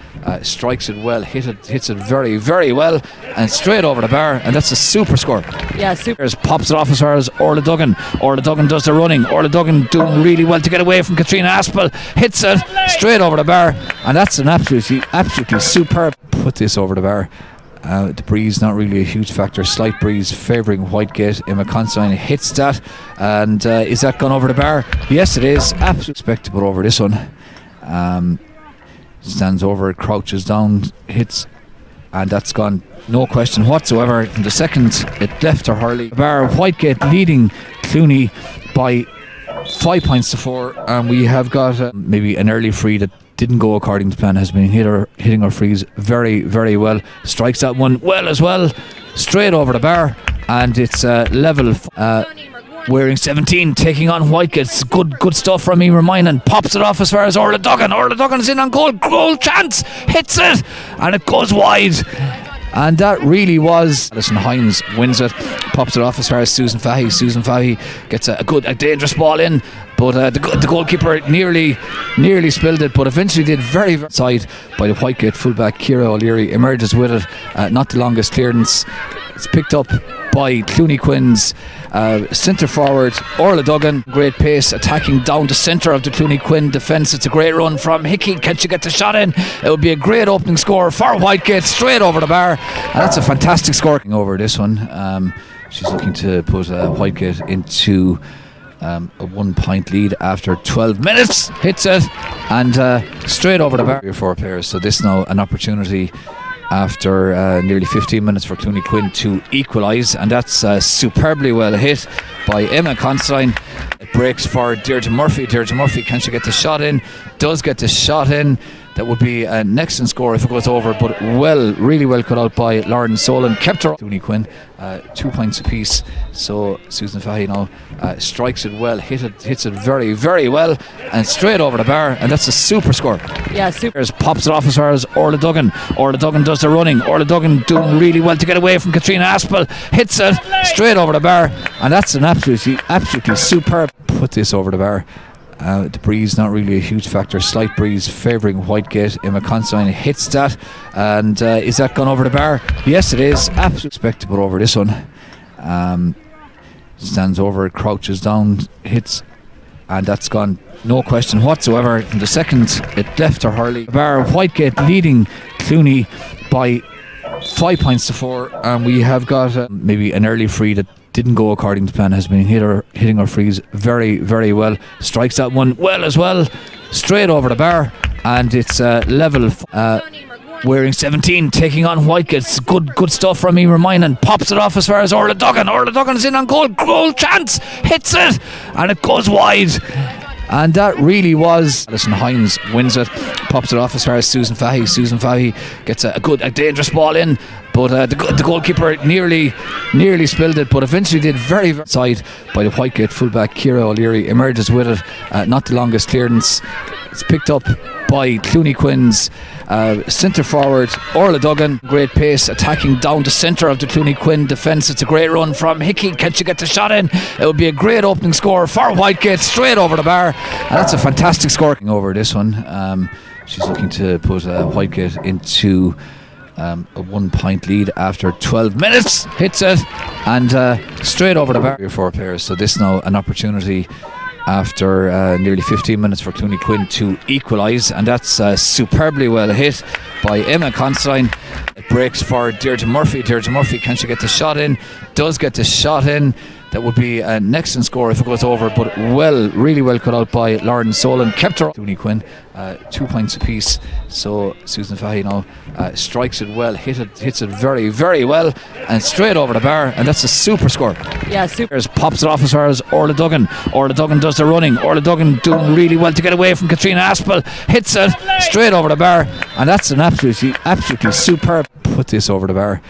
Speaker 1: strikes it well, hits it very, very well, and straight over the bar, and that's a super score.
Speaker 2: Yeah, super.
Speaker 1: Pops it off as far as Orla Duggan. Orla Duggan does the running. Orla Duggan doing really well to get away from Katrina Aspel. Hits it straight over the bar, and that's an absolutely superb. Put this over the bar. The breeze not really a huge factor. Slight breeze favouring Whitegate. Emma Considine hits that, and is that gone over the bar? Yes, it is. Absolutely expect to put over this one. Stands over, crouches down, hits, and that's gone. No question whatsoever. In the second, it left her hurley. Bar Whitegate leading Clooney by 5 points to 4, and we have got maybe an early free that didn't go according to plan. Has been hitting her frees very, very well. Strikes that one well as well, straight over the bar, and it's level. Wearing 17 taking on Whitegate. Good stuff from Emer Minan. Pops it off as far as Orla Duggan. Orla Duggan is in on goal chance, hits it, and it goes wide. And that really was. Alison Hines wins it, pops it off as far as Susan Fahy. Susan Fahy gets a dangerous ball in, but the goalkeeper nearly spilled it, but eventually did very side by the Whitegate fullback Ciara O'Leary. Emerges with it, not the longest clearance. It's picked up by Clooney-Quinn's centre forward Orla Duggan. Great pace, attacking down the centre of the Clooney-Quinn defence. It's a great run from Hickey. Can she get the shot in? It would be a great opening score for Whitegate, straight over the bar, and that's a fantastic score. Over this one, she's looking to put Whitegate into a 1 point lead after 12 minutes. Hits it, and straight over the bar. 3 or 4 players, so this now an opportunity after nearly 15 minutes for Clooney-Quinn to equalise, and that's superbly well hit by Emma Considine. It breaks for Deirdre Murphy. Deirdre Murphy, can she get the shot in? Does get the shot in. That would be an excellent score if it goes over, but really well cut out by Lauren Solon. Kept her. Clooney-Quinn, 2 points apiece. So Susan Fahy now strikes it well, hits it very, very well, and straight over the bar, and that's a super score.
Speaker 2: Yeah, super.
Speaker 1: Pops it off as far as Orla Duggan. Orla Duggan does the running. Orla Duggan doing really well to get away from Katrina Aspel. Hits it straight over the bar, and that's an absolutely superb. Put this over the bar. The breeze not really a huge factor. Slight breeze favouring Whitegate. Emma Considine hits that, and is that gone over the bar? Yes, it is. Absolutely expect to put over this one. Stands over, crouches down, hits, and that's gone. No question whatsoever. In the second, it left her hurley. Bar Whitegate leading Clooney by 5 points to 4, and we have got maybe an early free that didn't go according to plan. Has been hitting her frees very, very well. Strikes that one well as well, straight over the bar, and it's level. Wearing 17 taking on Whitegate. Good stuff from Emer Minan. Pops it off as far as Orla Duggan. Orla Duggan is in on goal chance, hits it, and it goes wide. And that really was. Alison Hines wins it, pops it off as far as Susan Fahy. Susan Fahy gets a dangerous ball in, but the goalkeeper nearly spilled it, but eventually did very side by the Whitegate fullback Ciara O'Leary. Emerges with it, not the longest clearance. It's picked up by Clooney-Quinn's centre forward Orla Duggan. Great pace, attacking down the centre of the Clooney-Quinn defence. It's a great run from Hickey. Can she get the shot in? It would be a great opening score for Whitegate, straight over the bar, and that's a fantastic score. Over this one, she's looking to put Whitegate into a 1 point lead after 12 minutes. Hits it, and straight over the bar. 3 or 4 players, so this now an opportunity after nearly 15 minutes for Clooney-Quinn to equalise, and that's superbly well hit by Emma Considine. It breaks for Deirdre Murphy. Deirdre Murphy, can she get the shot in? Does get the shot in. That would be an excellent score if it goes over, but really well cut out by Lauren Solon. Kept her. Clooney-Quinn, 2 points apiece. So Susan Fahy now strikes it well, hits it very, very well, and straight over the bar, and that's a super score.
Speaker 2: Yeah, super.
Speaker 1: Pops it off as far as Orla Duggan. Orla Duggan does the running. Orla Duggan doing really well to get away from Katrina Aspel. Hits it straight over the bar, and that's an absolutely superb. Put this over the bar.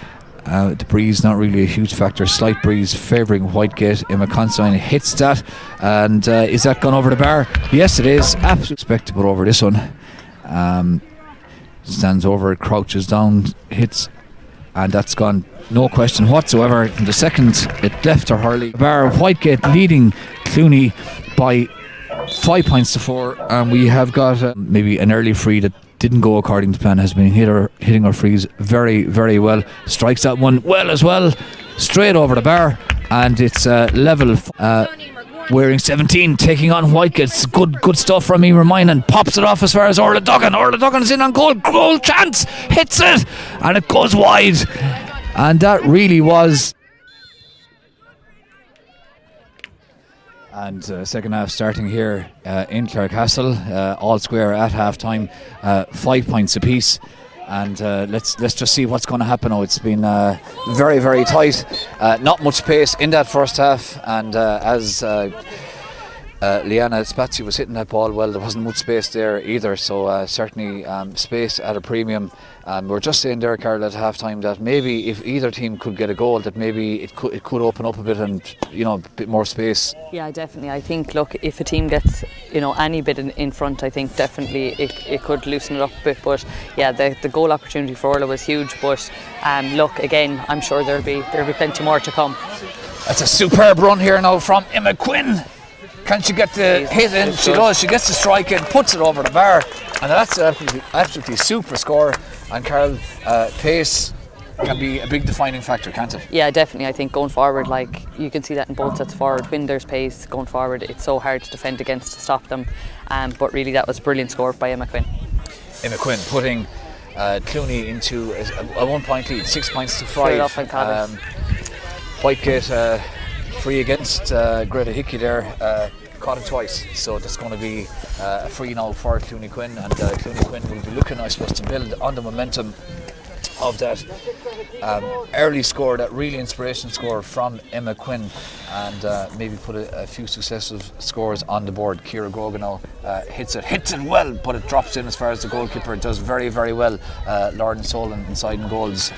Speaker 1: The breeze not really a huge factor. Slight breeze favouring Whitegate. Emma Constantine hits that, and is that gone over the bar? Yes, it is. Absolutely expect to put over this one. Stands over, crouches down, hits, and that's gone. No question whatsoever. In the second, it left her hurley. Bar Whitegate leading Clooney by 5 points to 4, and we have got maybe an early free that didn't go according to plan. Has been hitting her frees very, very well. Strikes that one well as well, straight over the bar, and it's level. Wearing 17, taking on Whitegate. Good stuff from Emer Minan. Pops it off as far as Orla Duggan. Orla Duggan's in on goal. Goal chance. Hits it, and it goes wide. And that really was. And second half starting here in Clarecastle, all square at half time, 5 points apiece. And let's just see what's going to happen now. It's been very, very tight, not much pace in that first half, and as Liana Spazzi was hitting that ball well, there wasn't much space there either, so certainly space at a premium. We're just saying there, Carol, at half time that maybe if either team could get a goal, that maybe it could open up a bit, and a bit more space. Yeah, definitely. I think, look, if a team gets any bit in front, I think definitely it could loosen it up a bit. But yeah, the goal opportunity for Orla was huge. But look, again, I'm sure there'll be plenty more to come. That's a superb run here now from Emma Quinn. Can she get the hit in? She does. She gets the strike in, puts it over the bar, and that's absolutely super score. And Carol, pace can be a big defining factor, can't it? Yeah, definitely. I think going forward, like you can see that in both sets forward, when there's pace going forward, it's so hard to defend against to stop them. But really, that was a brilliant score by Emma Quinn. Emma Quinn putting Clooney into a 1 point lead, 6 points to 5. Whitegate free against Greta Hickey there. Caught it twice, so that's going to be a free now for Clooney-Quinn, and Clooney-Quinn will be looking, I suppose, to build on the momentum of that early score, that really inspiration score from Emma Quinn, and maybe put a few successive scores on the board. Ciara Grogan now hits it well, but it drops in as far as the goalkeeper. It does very, very well. Lauren Solon inside in goals.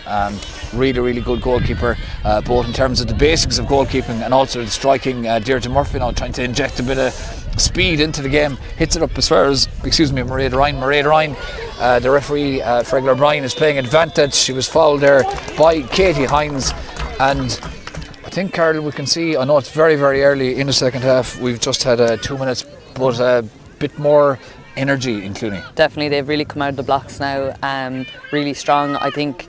Speaker 1: Really, really good goalkeeper, both in terms of the basics of goalkeeping and also the striking. Deirdre Murphy now trying to inject a bit of speed into the game, hits it up as far as, Mairead Ryan. The referee, Fregler O'Brien, is playing advantage. She was fouled there by Katie Hines, and I think, Carol, we can see, I know it's very, very early in the second half, we've just had 2 minutes, but a bit more energy in Clooney. Definitely, they've really come out of the blocks now, really strong. I think,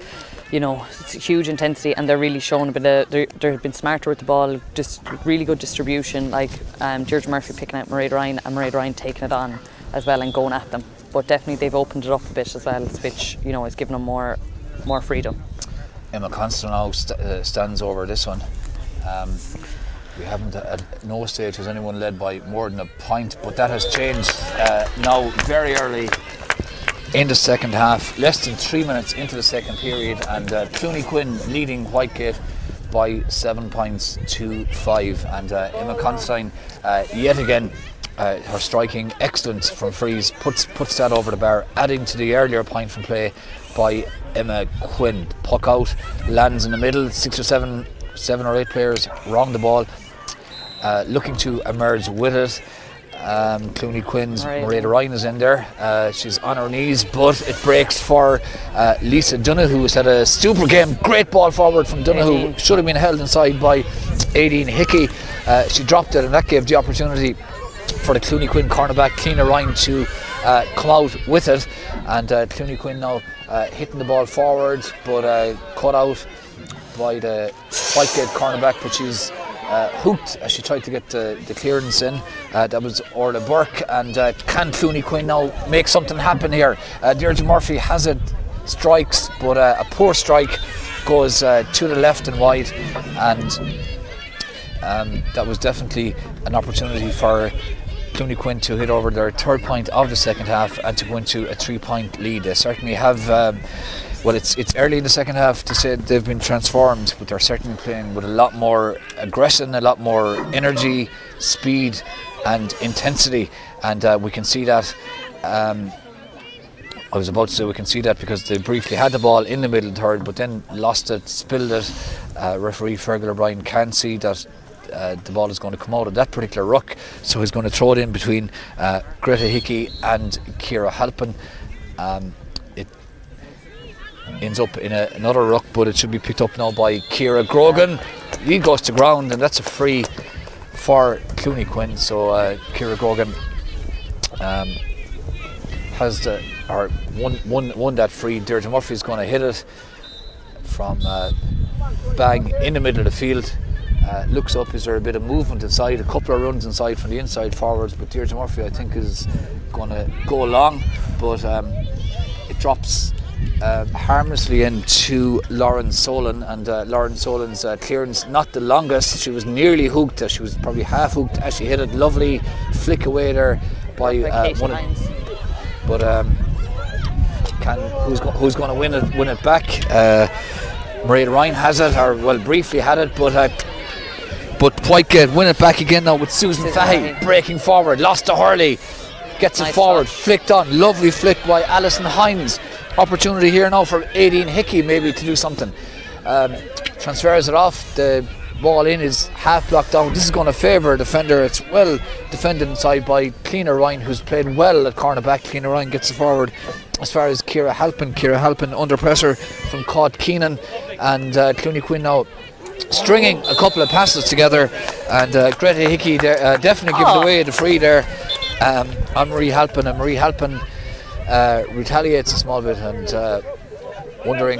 Speaker 1: it's huge intensity, and they're really showing a bit of, they've been smarter with the ball, just really good distribution, like Deirdre Murphy picking out Mairead Ryan, and Mairead Ryan taking it on as well and going at them. But definitely they've opened it up a bit as well, which is giving them more freedom. Emma Constantine now stands over this one. We haven't at no stage has anyone led by more than a point, but that has changed now very early in the second half, less than 3 minutes into the second period, and Clooney-Quinn leading Whitegate by 7 points to 5, and Emma Constantine yet again, her striking excellent from frees, puts that over the bar, adding to the earlier point from play by Emma Quinn. Puck out, lands in the middle, 7 or 8 players wrong the ball, looking to emerge with it. Clooney-Quinn's Mairead Ryan is in there. She's on her knees, but it breaks for Lisa Donoghue, who's had a super game. Great ball forward from Donoghue. Should have been held inside by Aideen Hickey. She dropped it, and that gave the opportunity for the Clooney-Quinn cornerback Cliona Ryan to come out with it. And Clooney-Quinn now hitting the ball forward, but cut out by the Whitegate cornerback, but she's hooked as she tried to get the clearance in. That was Orla Burke, and can Clooney-Quinn now make something happen here? Deirdre Murphy has it, strikes, but a poor strike goes to the left and wide, and that was definitely an opportunity for Clooney-Quinn to hit over their third point of the second half and to go into a 3 point lead. They certainly have it's early in the second half to say they've been transformed, but they're certainly playing with a lot more aggression, a lot more energy, speed and intensity, and we can see that I was about to say we can see that because they briefly had the ball in the middle third, but then lost it, spilled it. Referee Fergal O'Brien can see that the ball is going to come out of that particular ruck, so he's going to throw it in between Greta Hickey and Ciara Halpin. It ends up in another ruck, but it should be picked up now by Ciara Grogan. He goes to ground, and that's a free for Clooney-Quinn. So Ciara Grogan has won that free. Deirdre Murphy's going to hit it from bang in the middle of the field. Looks up, is there a bit of movement inside, a couple of runs inside from the inside forwards, but Deirdre Murphy I think is going to go along, but it drops harmlessly into Lauren Solon, and Lauren Solon's clearance not the longest. She was nearly hooked, she was probably half hooked as she hit it. Lovely flick away there by one of, but who's going to win it back? Maria Ryan has it, or well, briefly had it, but Whitegate win it back again now with Susan Fahey breaking forward, lost to Hurley, gets it forward, flicked on, lovely flick by Alison Hines. Opportunity here now for Aideen Hickey maybe to do something. Transfers it off, the ball in is half blocked down. This is going to favour a defender. It's well defended inside by Cleena Ryan, who's played well at cornerback. Cleena Ryan gets it forward as far as Ciara Halpin. Ciara Halpin under pressure from Cod Keenan, and Clooney-Quinn now stringing a couple of passes together, and Greta Hickey there, definitely giving away the free there on Marie Halpin, and Marie Halpin retaliates a small bit, and wondering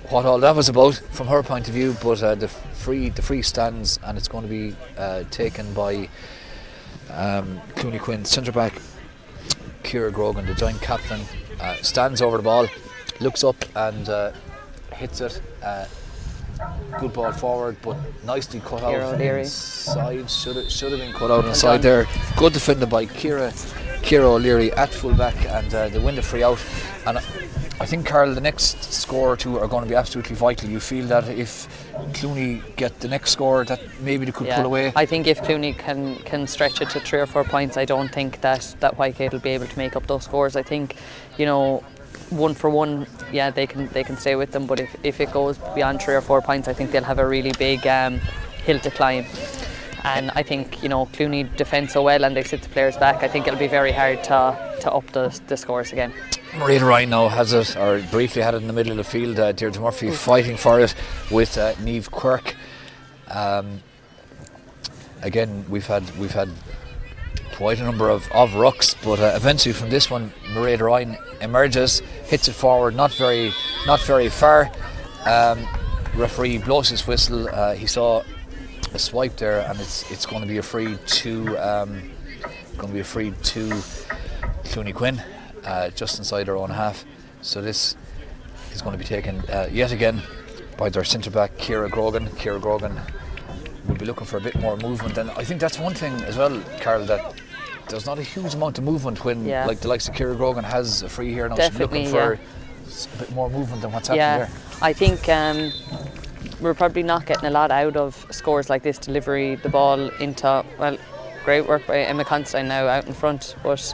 Speaker 1: what all that was about from her point of view, but the free stands, and it's going to be taken by Clooney-Quinn. Centre back Ciara Grogan, the joint captain, stands over the ball, looks up and hits it. Good ball forward, but nicely cut out inside. Should have been cut out inside there. Good defended by Ciara O'Leary at full back, and they win the free out. And I think, Carl, the next score or two are going to be absolutely vital. You feel that if Clooney get the next score, that maybe they could pull away?
Speaker 2: I think if Clooney can stretch it to 3 or 4 points, I don't think that Whitegate will be able to make up those scores. I think, 1 for 1, they can stay with them, but if it goes beyond 3 or 4 points, I think they'll have a really big hill to climb. And I think, Clooney defend so well and they sit the players back, I think it'll be very hard to up the scores again.
Speaker 1: Maria Ryan now has it, or briefly had it in the middle of the field. Deirdre Murphy fighting for it with Niamh Quirk. Again, we've had quite a number of rucks, but eventually from this one, Maria Ryan emerges, hits it forward, not very far. Referee blows his whistle. He saw a swipe there, and it's going to be a free to Clooney-Quinn, just inside their own half. So this is going to be taken yet again by their centre back Ciara Grogan. Ciara Grogan will be looking for a bit more movement, and I think that's one thing as well, Carol, that there's not a huge amount of movement when like the likes of Ciara Grogan has a free here now.
Speaker 2: Definitely,
Speaker 1: she's looking for a bit more movement than what's happening there.
Speaker 2: I think we're probably not getting a lot out of scores like this. Delivery the ball into, great work by Emma Constantine now out in front, but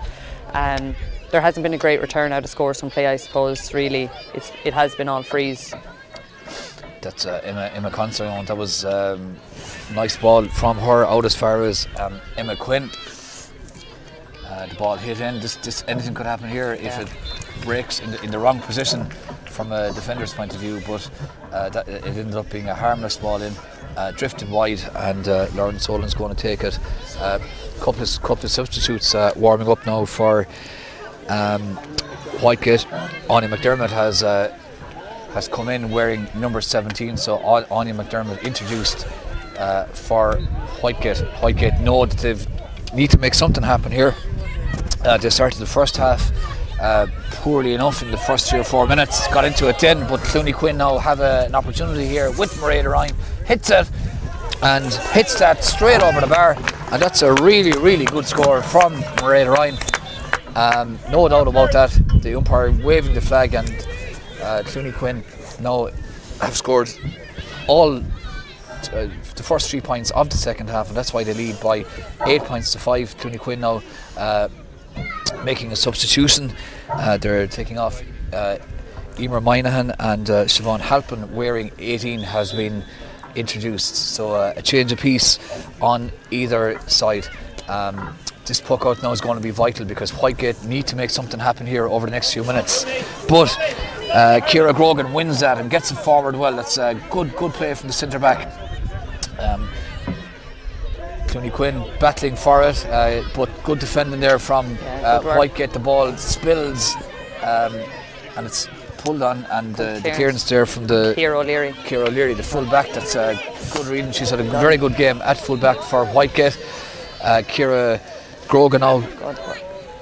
Speaker 2: there hasn't been a great return out of scores from play, I suppose. Really, it has been all frees.
Speaker 1: That's Emma Constantine. That was nice ball from her out as far as Emma Quinn. The ball hit in. This anything could happen here if it breaks in the wrong position from a defender's point of view, but it ended up being a harmless ball in, drifted wide, and Lauren Solon's going to take it. Couple of substitutes warming up now for Whitegate. Anya McDermott has come in wearing number 17, so Anya McDermott introduced for Whitegate. Whitegate know that they need to make something happen here. They started the first half poorly enough in the first 3 or 4 minutes, got into it then, but Clooney-Quinn now have an opportunity here with Maria Ryan, hits it and hits that straight over the bar, and that's a really good score from Maria Ryan. No doubt about that. The umpire waving the flag, and Clooney-Quinn now have scored all the first 3 points of the second half, and that's why they lead by 8 points to 5. Clooney-Quinn now making a substitution. They're taking off Emer Moynihan, and Siobhan Halpin, wearing 18, has been introduced. So a change of pace on either side. This puck out now is going to be vital because Whitegate need to make something happen here over the next few minutes. But Ciara Grogan wins that and gets it forward well. That's a good play from the centre back. Clooney-Quinn battling for it, but good defending there from Whitegate. The ball spills and it's pulled on, and the clearance there from the
Speaker 2: Ciara O'Leary,
Speaker 1: the full back. That's a good reading. She's had a very good game at full back for Whitegate. Ciara Grogan now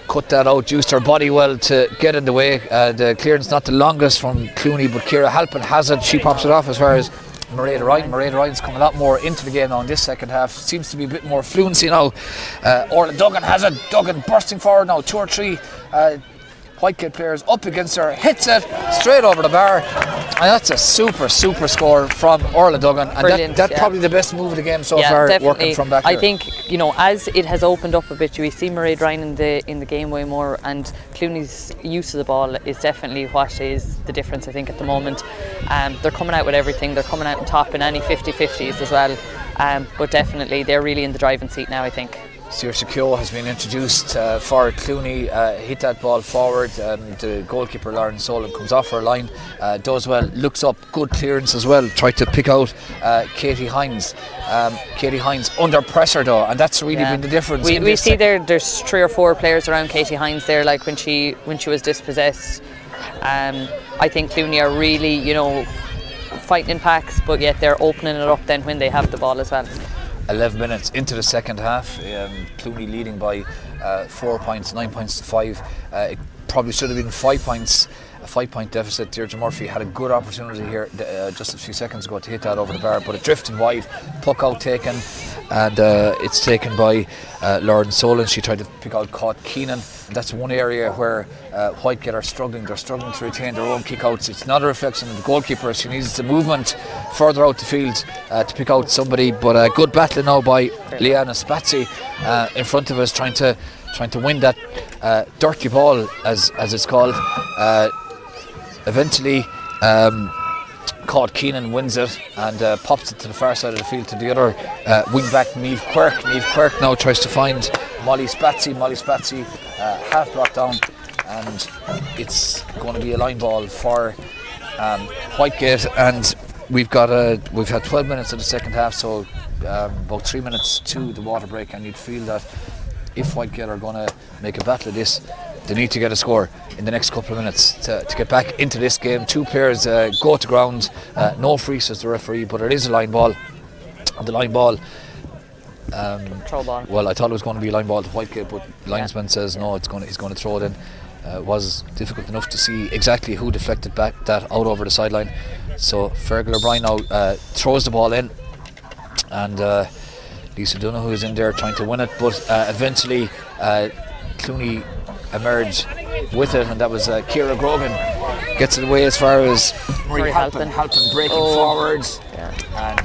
Speaker 1: cut that out, used her body well to get in the way. The clearance not the longest from Clooney, but Ciara Halpin has it. She pops it off as far as Mairead Ryan. Mairead Ryan's come a lot more into the game now in this second half. Seems to be a bit more fluency now. Orla Duggan has it. Duggan bursting forward now. 2 or 3 Whitegate players up against her, hits it straight over the bar, and that's a super score from Orla Duggan. And that's probably the best move of the game so far, definitely. Working from back here.
Speaker 2: I think, you know, as it has opened up a bit, we see Mairead Ryan in the game way more, and Clooney's use of the ball is definitely what is the difference, I think, at the moment. They're coming out with everything. They're coming out on top in any 50-50s as well, but definitely they're really in the driving seat now, I think.
Speaker 1: Saoirse Keogh has been introduced for Clooney. Hit that ball forward. The goalkeeper Lauren Solon comes off her line, does well, looks up, good clearance as well. Tried to pick out Katie Hines. Katie Hines under pressure though, and that's really been the difference.
Speaker 2: We see there's 3 or 4 players around Katie Hines there, like when she was dispossessed. I think Clooney are really, you know, fighting in packs, but yet they're opening it up then when they have the ball as well.
Speaker 1: 11 minutes into the second half, Clooney leading by 4 points, 9 points to 5. It probably should have been 5 points, a 5-point deficit. Deirdre Murphy had a good opportunity here just a few seconds ago to hit that over the bar, but it drifted wide, puck out taken, and it's taken by Lauren Solon. She tried to pick out Caught Keenan. That's one area where Whitegate are struggling. They're struggling to retain their own kickouts. It's not a reflection of the goalkeeper. She needs the movement further out the field to pick out somebody. But good battle now by Leanna Spazzi in front of us, trying to win that dirty ball, as it's called. Eventually, Caught Keenan wins it and pops it to the far side of the field to the other wing back, Niamh Quirk. Niamh Quirk now tries to find Molly Spazzi. Molly Spazzi half blocked down, and it's going to be a line ball for Whitegate. And we've had 12 minutes of the second half, so about 3 minutes to the water break, and you'd feel that if Whitegate are going to make a battle of this, they need to get a score in the next couple of minutes to get back into this game. 2 players go to ground, no free, says the referee, but it is a line ball. And the line ball,
Speaker 2: throw ball. Well,
Speaker 1: I thought it was going to be a line ball to Whitegate, but linesman says no, he's going to throw it in. It was difficult enough to see exactly who deflected back that out over the sideline. So Fergal O'Brien now throws the ball in, and Lisa Donoghue is in there trying to win it, but eventually Clooney emerged with it, and that was Ciara Grogan gets it away as far as Marie Halpin breaking forwards and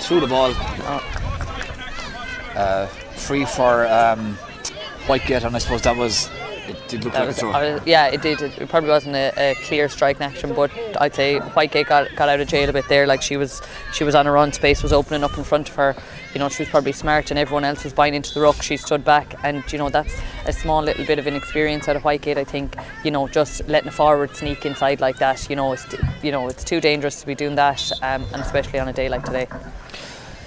Speaker 1: threw the ball free for Whitegate, and I suppose that was, it did look like a throw.
Speaker 2: It did. It probably wasn't a clear strike in action, but I'd say Whitegate got out of jail a bit there. Like she was on her own, space was opening up in front of her. You know, she was probably smart, and everyone else was buying into the ruck. She stood back, and you know, that's a small little bit of inexperience out of Whitegate. I think, you know, just letting a forward sneak inside like that. You know, it's too dangerous to be doing that, and especially on a day like today.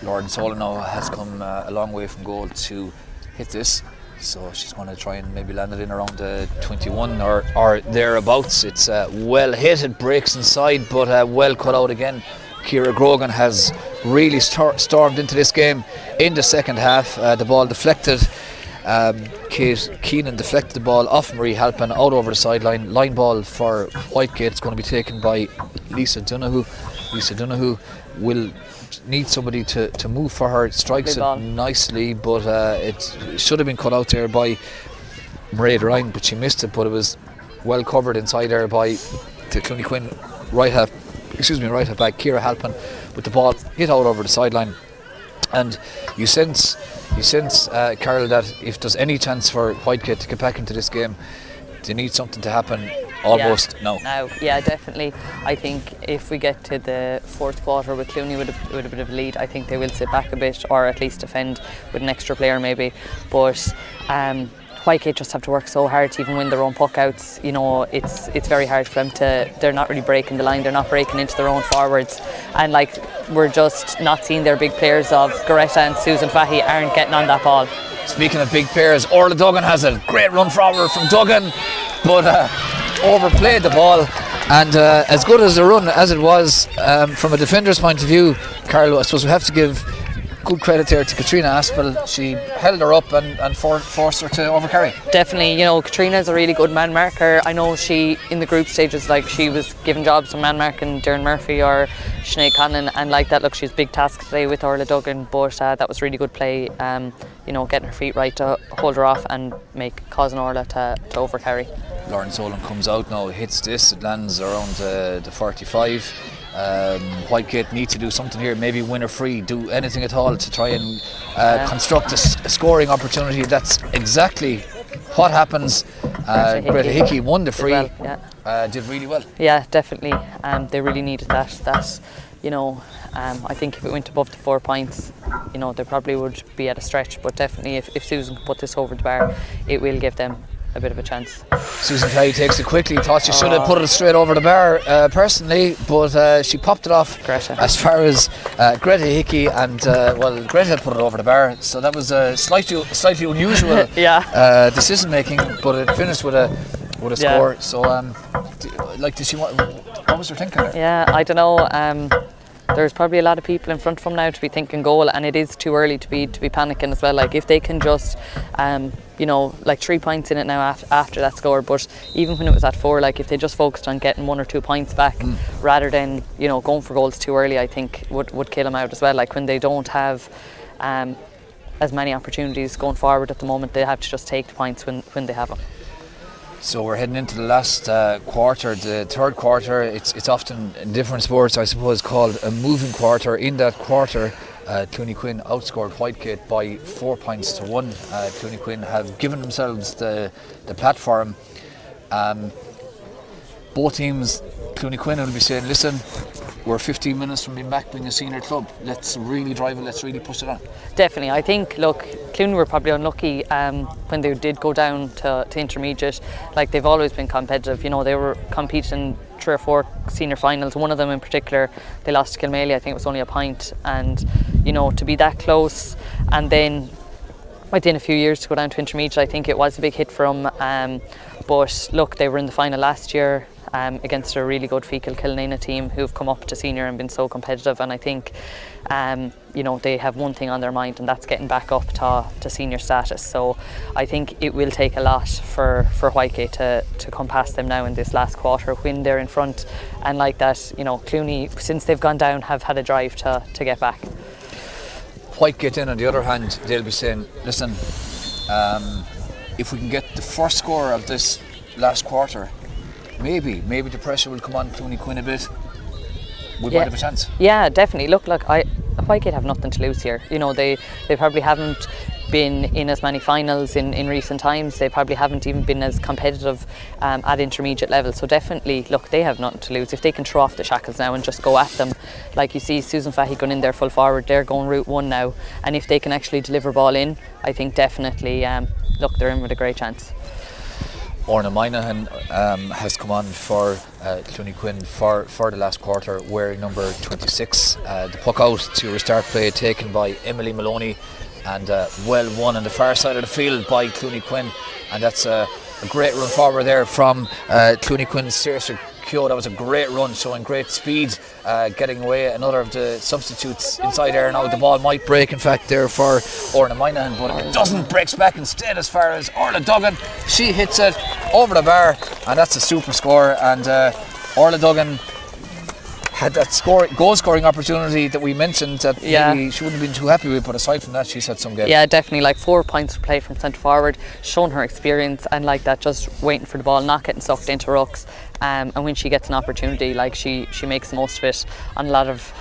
Speaker 1: Lauren Solon now has come a long way from goal to hit this. So she's going to try and maybe land it in around the 21 or thereabouts. It's well hit, it breaks inside, but well cut out again. Ciara Grogan has really stormed into this game in the second half. The ball deflected. Kate Keenan deflected the ball off Marie Halpin out over the sideline. Line ball for Whitegate. It's going to be taken by Lisa Donoghue. Lisa Donoghue will need somebody to move for her. It strikes it nicely, but it should have been cut out there by Mairead Ryan, but she missed it. But it was well covered inside there by the Clooney-Quinn right half back Ciara Halpin, with the ball hit out over the sideline. And you sense, Carol, that if there's any chance for Whitegate to get back into this game, they need something to happen almost now.
Speaker 2: Yeah, definitely. I think if we get to the fourth quarter with Clooney with a bit of a lead, I think they will sit back a bit, or at least defend with an extra player maybe. But Whitegate just have to work so hard to even win their own puck outs. You know, it's very hard for them to. They're not really breaking the line. They're not breaking into their own forwards, and like we're just not seeing their big players of Greta and Susan Fahy aren't getting on that ball.
Speaker 1: Speaking of big players, Orla Duggan has a great run forward from Duggan, but overplayed the ball. And as good as the run as it was, from a defender's point of view, Carlo, I suppose we have to give good credit there to Katrina Aspel. She held her up and forced her to overcarry.
Speaker 2: Definitely, you know, Katrina's a really good man marker. I know she, in the group stages, like she was given jobs to man marking Darren Murphy or Sinead Conlon, and like that, look, she's a big task today with Orla Duggan, but that was really good play, you know, getting her feet right to hold her off and causing Orla to overcarry.
Speaker 1: Lauren Solon comes out now, hits this, it lands around the 45. Whitegate need to do something here, maybe win or free, do anything at all to try and construct a scoring opportunity. That's exactly what happens. Greta Hickey won the free, did really well.
Speaker 2: Yeah, definitely. They really needed that. You know, I think if it went above the 4 points, you know, they probably would be at a stretch. But definitely, if Susan can put this over the bar, it will give them a bit of a chance.
Speaker 1: Susan Fahy takes it quickly. Thought she should have put it straight over the bar personally, but she popped it off
Speaker 2: Greta.
Speaker 1: As far as Greta Hickey, and well, Greta put it over the bar, so that was a slightly unusual decision making, but it finished with a score. So did she want, what was her thinking there?
Speaker 2: Yeah, I don't know. There's probably a lot of people in front of them now to be thinking goal, and it is too early to be panicking as well. Like if they can just you know, like 3 points in it now after that score, but even when it was at 4, like if they just focused on getting 1 or 2 points back rather than, you know, going for goals too early, I think would kill them out as well. Like when they don't have as many opportunities going forward at the moment, they have to just take the points when they have them.
Speaker 1: So we're heading into the last quarter, the third quarter. It's often in different sports, I suppose, called a moving quarter. In that quarter, Clooney-Quinn outscored Whitegate by 4 points to 1. Clooney-Quinn have given themselves the platform. Both teams, Clooney-Quinn will be saying, listen, we're 15 minutes from being back being a senior club. Let's really drive it, let's really push it on.
Speaker 2: Definitely. I think, look, Clooney were probably unlucky when they did go down to intermediate. Like, they've always been competitive. You know, they were competing 3 or 4 senior finals. One of them in particular, they lost to Kilmaley. I think it was only a point. And, you know, to be that close and then within a few years to go down to intermediate, I think it was a big hit for them. But look, they were in the final last year against a really good Fecal Kilnana team who've come up to senior and been so competitive, and I think you know, they have one thing on their mind, and that's getting back up to senior status. So I think it will take a lot for Whitegate to come past them now in this last quarter when they're in front, and like that, you know, Clooney, since they've gone down, have had a drive to get back.
Speaker 1: Whitegate in, on the other hand, they'll be saying, listen, if we can get the first score of this last quarter, maybe the pressure will come on Clooney-Quinn a bit. We might have a chance. Yeah,
Speaker 2: definitely. Look, Whitegate have nothing to lose here. You know, they probably haven't been in as many finals in recent times. They probably haven't even been as competitive at intermediate level. So definitely, look, they have nothing to lose. If they can throw off the shackles now and just go at them, like you see Susan Fahy going in there full forward, they're going route 1 now. And if they can actually deliver ball in, I think definitely, look, they're in with a great chance.
Speaker 1: Orna Minahan has come on for Clooney-Quinn for the last quarter, wearing number 26. The puck out to restart play taken by Emily Maloney, and well won on the far side of the field by Clooney-Quinn, and that's a great run forward there from Clooney-Quinn's Saoirse Keogh. That was a great run, showing great speed, getting away another of the substitutes inside there. Now the ball might break, in fact, there for Orna Minahan, but it doesn't, breaks back instead as far as Orla Duggan. She hits it over the bar, and that's a super score. And Orla Duggan had that goal scoring opportunity that we mentioned that maybe she wouldn't have been too happy with, but aside from that, she's had some games.
Speaker 2: Yeah, definitely, like 4 points to play from centre forward, showing her experience, and like that, just waiting for the ball, not getting sucked into rucks. And when she gets an opportunity, like she makes the most of it on a lot of.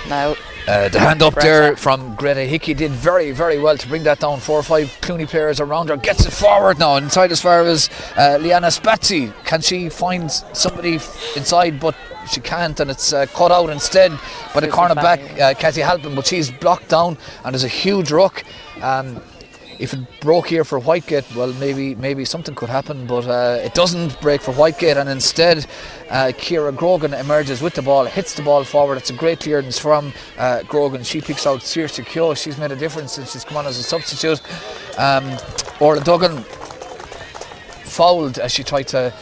Speaker 2: Now
Speaker 1: The hand up there from Greta Hickey did very, very well to bring that down. 4 or 5 Clooney players around her. Gets it forward now inside as far as Liana Spazzi. Can she find somebody inside? But she can't, and it's cut out instead by the cornerback, Kathy Halpin. But she's blocked down, and there's a huge ruck. If it broke here for Whitegate, well, maybe something could happen, but it doesn't break for Whitegate, and instead Ciara Grogan emerges with the ball, hits the ball forward. It's a great clearance from Grogan. She picks out Saoirse Keogh. She's made a difference since she's come on as a substitute. Orla Duggan fouled as she tried to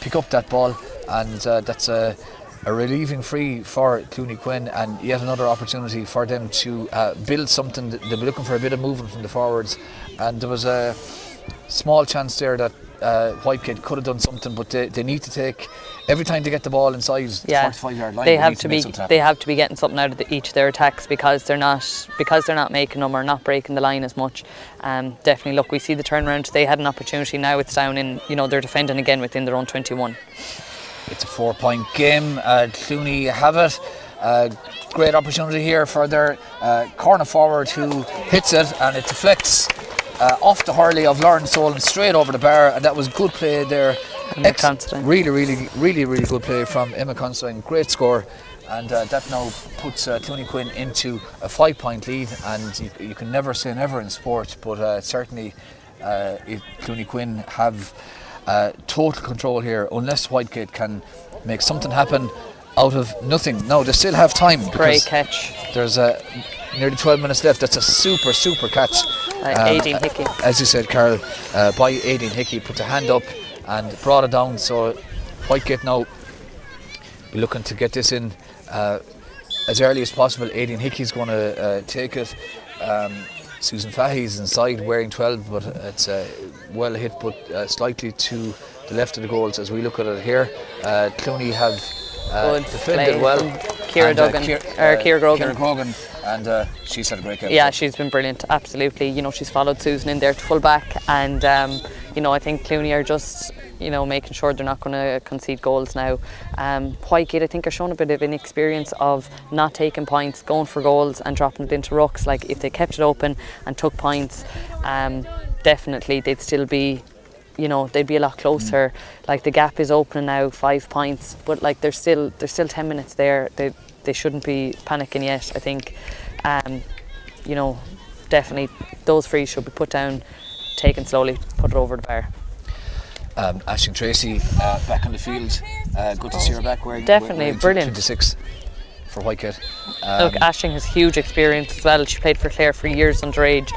Speaker 1: pick up that ball, and that's a relieving free for Clooney-Quinn, and yet another opportunity for them to build something. They'll be looking for a bit of movement from the forwards, and there was a small chance there that Whitegate could have done something, but they need to take, every time they get the ball inside the 45-yard line,
Speaker 2: they have to be getting something out of each of their attacks, because they're not making them or not breaking the line as much. Definitely, look, we see the turnaround. They had an opportunity. Now it's down in, they're defending again within their own 21.
Speaker 1: It's a 4-point game. Clooney have it. Great opportunity here for their corner forward, who hits it, and it deflects off the hurley of Lauren Solon straight over the bar, and that was good play there. Really good play from Emma Considine. Great score, and that now puts Clooney-Quinn into a 5-point lead. And you can never say never in sport, but certainly Clooney-Quinn have total control here, unless Whitegate can make something happen out of nothing. No, they still have time.
Speaker 2: Great catch.
Speaker 1: There's nearly 12 minutes left. That's a super catch.
Speaker 2: Aideen Hickey.
Speaker 1: As you said, Carol, by Aideen Hickey, put the hand up and brought it down. So Whitegate now be looking to get this in as early as possible. Aideen Hickey's going to take it. Susan Fahey's inside wearing 12, but it's well hit, but slightly to the left of the goals as we look at it here. Clooney have defended well.
Speaker 2: Ciara Grogan.
Speaker 1: And she's had a great game.
Speaker 2: Yeah, she's been brilliant, absolutely. She's followed Susan in there to full back, and I think Clooney are just making sure they're not going to concede goals now. Whitegate, I think, are showing a bit of inexperience of not taking points, going for goals and dropping it into rucks. Like, if they kept it open and took points, definitely they'd still be, they'd be a lot closer. Like, the gap is open now, 5 points, but like there's still 10 minutes there. They shouldn't be panicking yet, I think. Definitely those frees should be put down, taken slowly, put it over the bar.
Speaker 1: Aisling Tracy back on the field. Good to see her back wearing
Speaker 2: brilliant.
Speaker 1: 26 for Whitegate.
Speaker 2: Look, Aisling has huge experience as well. She played for Clare for years underage.